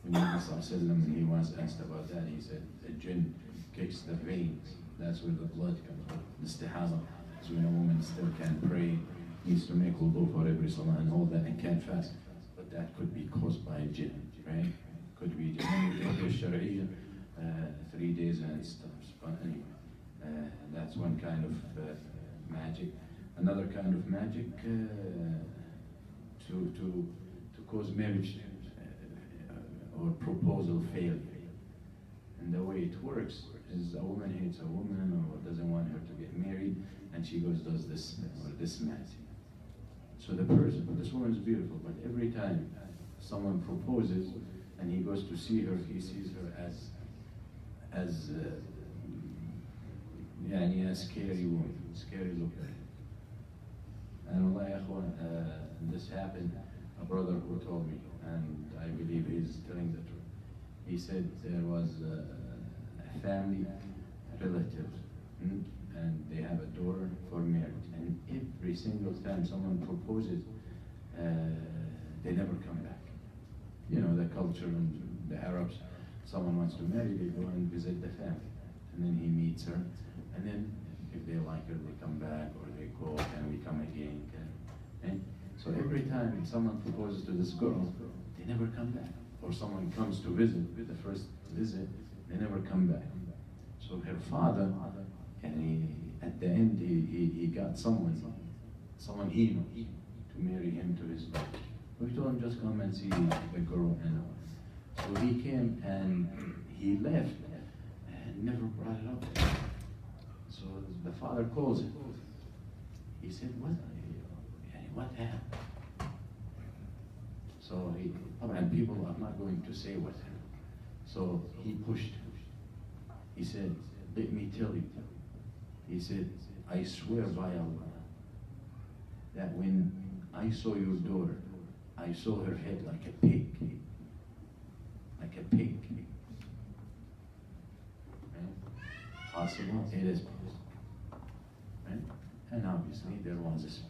When Nabi Sallallahu Alaihi Wasallam, when he was asked about that, he said the jinn kicks the veins. That's where the blood comes from. Istihada is when a woman still can't pray, needs to make wudu for every salah and all that, and can't fast. But that could be caused by a jinn, right? Could be jinn. 3 days and it stops. But anyway, that's one kind of magic. Another kind of magic to cause marriage or proposal failure. And the way it works is a woman hates a woman or doesn't want her to get married, and she goes does this or this magic. So this woman is beautiful, but every time someone proposes and he goes to see her, he sees her as a scary woman, scary looking. And Allah, this happened, a brother who told me, and I believe he's telling the truth. He said there was a family relative, and they have a daughter for marriage, and every single time someone proposes, they never come back. You know, the culture and the Arabs, someone wants to marry, they go and visit the family, and then he meets her, and then if they like her, they come back, or they go, can we come again? So every time someone proposes to this girl, they never come back. Or someone comes to visit, with the first visit, they never come back. So her father, and at the end, he got someone he knew, to marry him to his daughter. So he told him, just come and see the girl. And so he came and he left and never brought it up. So the father calls him. He said, what happened? So people are not going to say what happened. So he pushed him. He said, let me tell you. He said, I swear by Allah that when I saw your daughter, I saw her head like a pig. Like a pig. Right? Possible? It is possible. Right? And obviously there was a spell.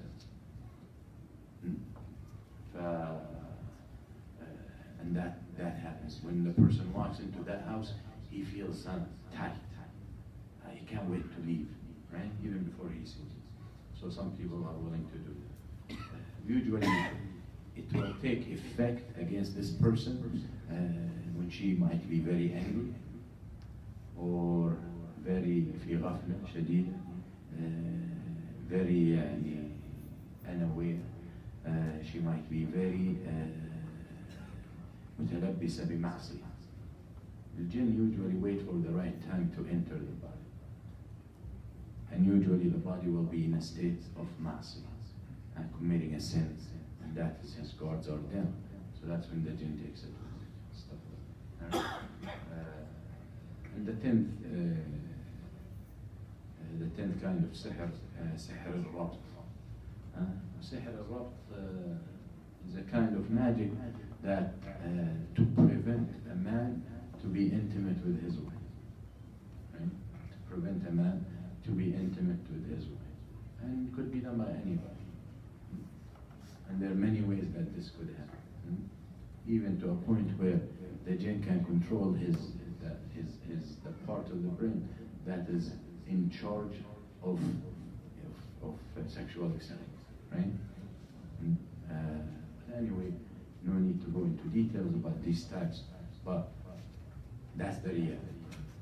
And that happens. When the person walks into that house, he feels tight. He can't wait to leave, right? Even before he sees it. So some people are willing to do that. Usually, it will take effect against this person when she might be very angry or very في غفلة شديدة, very unaware. She might be very متلبسة بمعصية. The jinn usually wait for the right time to enter the body. And usually the body will be in a state of ma'asiyah and committing a sin. And that is his guards are down. So that's when the jinn takes it. Stuff like that. And the tenth kind of sihr, sihr al-rabt. Sihr al-rabt is a kind of magic that to prevent a man to be intimate with his wife. Right? To prevent a man to be intimate with his wife. And it could be done by anybody. And there are many ways that this could happen. Even to a point where the jinn can control the part of the brain that is in charge of sexual excitement, right? Anyway, no need to go into details about these types, but that's the reality,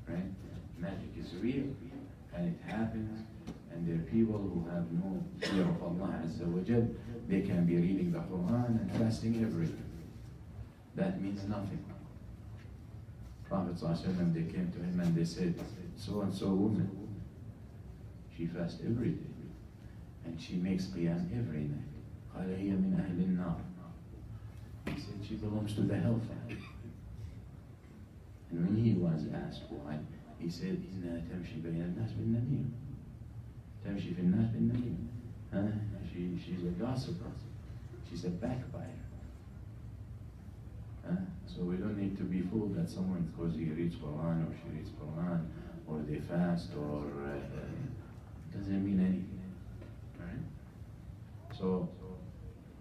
right? Magic is real, and it happens, and there are people who have no fear of Allah Azza wa Jal. They can be reading the Quran and fasting every day. that means nothing. Prophet ﷺ, they came to him and they said, so and so woman, she fasts every day and she makes qiyam every night. قال هي من أهل النار. He said she belongs to the hellfire. And when he was asked why, he said, إنها تمشي بين الناس بالنميمة. تمشي في الناس بالنميمة. She's a gossiper. She's a backbiter. So we don't need to be fooled that someone, because he reads Quran or she reads Quran or they fast or doesn't mean anything. Right? So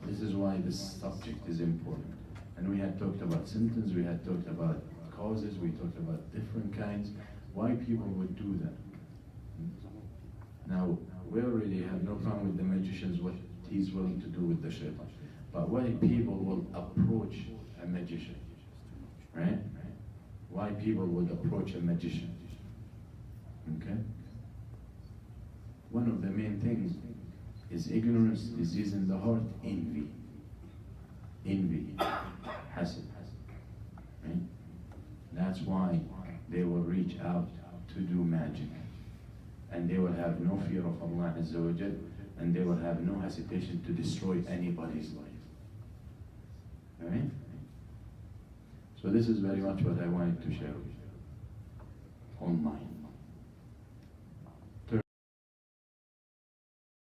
this is why this subject is important. And we had talked about symptoms, we had talked about causes, we talked about different kinds, why people would do that. Now, we already have no problem with the magicians, what he's willing to do with the shaitan. But why people will approach a magician, right? Why people would approach a magician, okay? One of the main things is ignorance, disease in the heart, envy, hasad, right? That's why they will reach out to do magic, and they will have no fear of Allah Azza wa Jal, and they will have no hesitation to destroy anybody's life. Alright? So this is very much what I wanted to share with you online.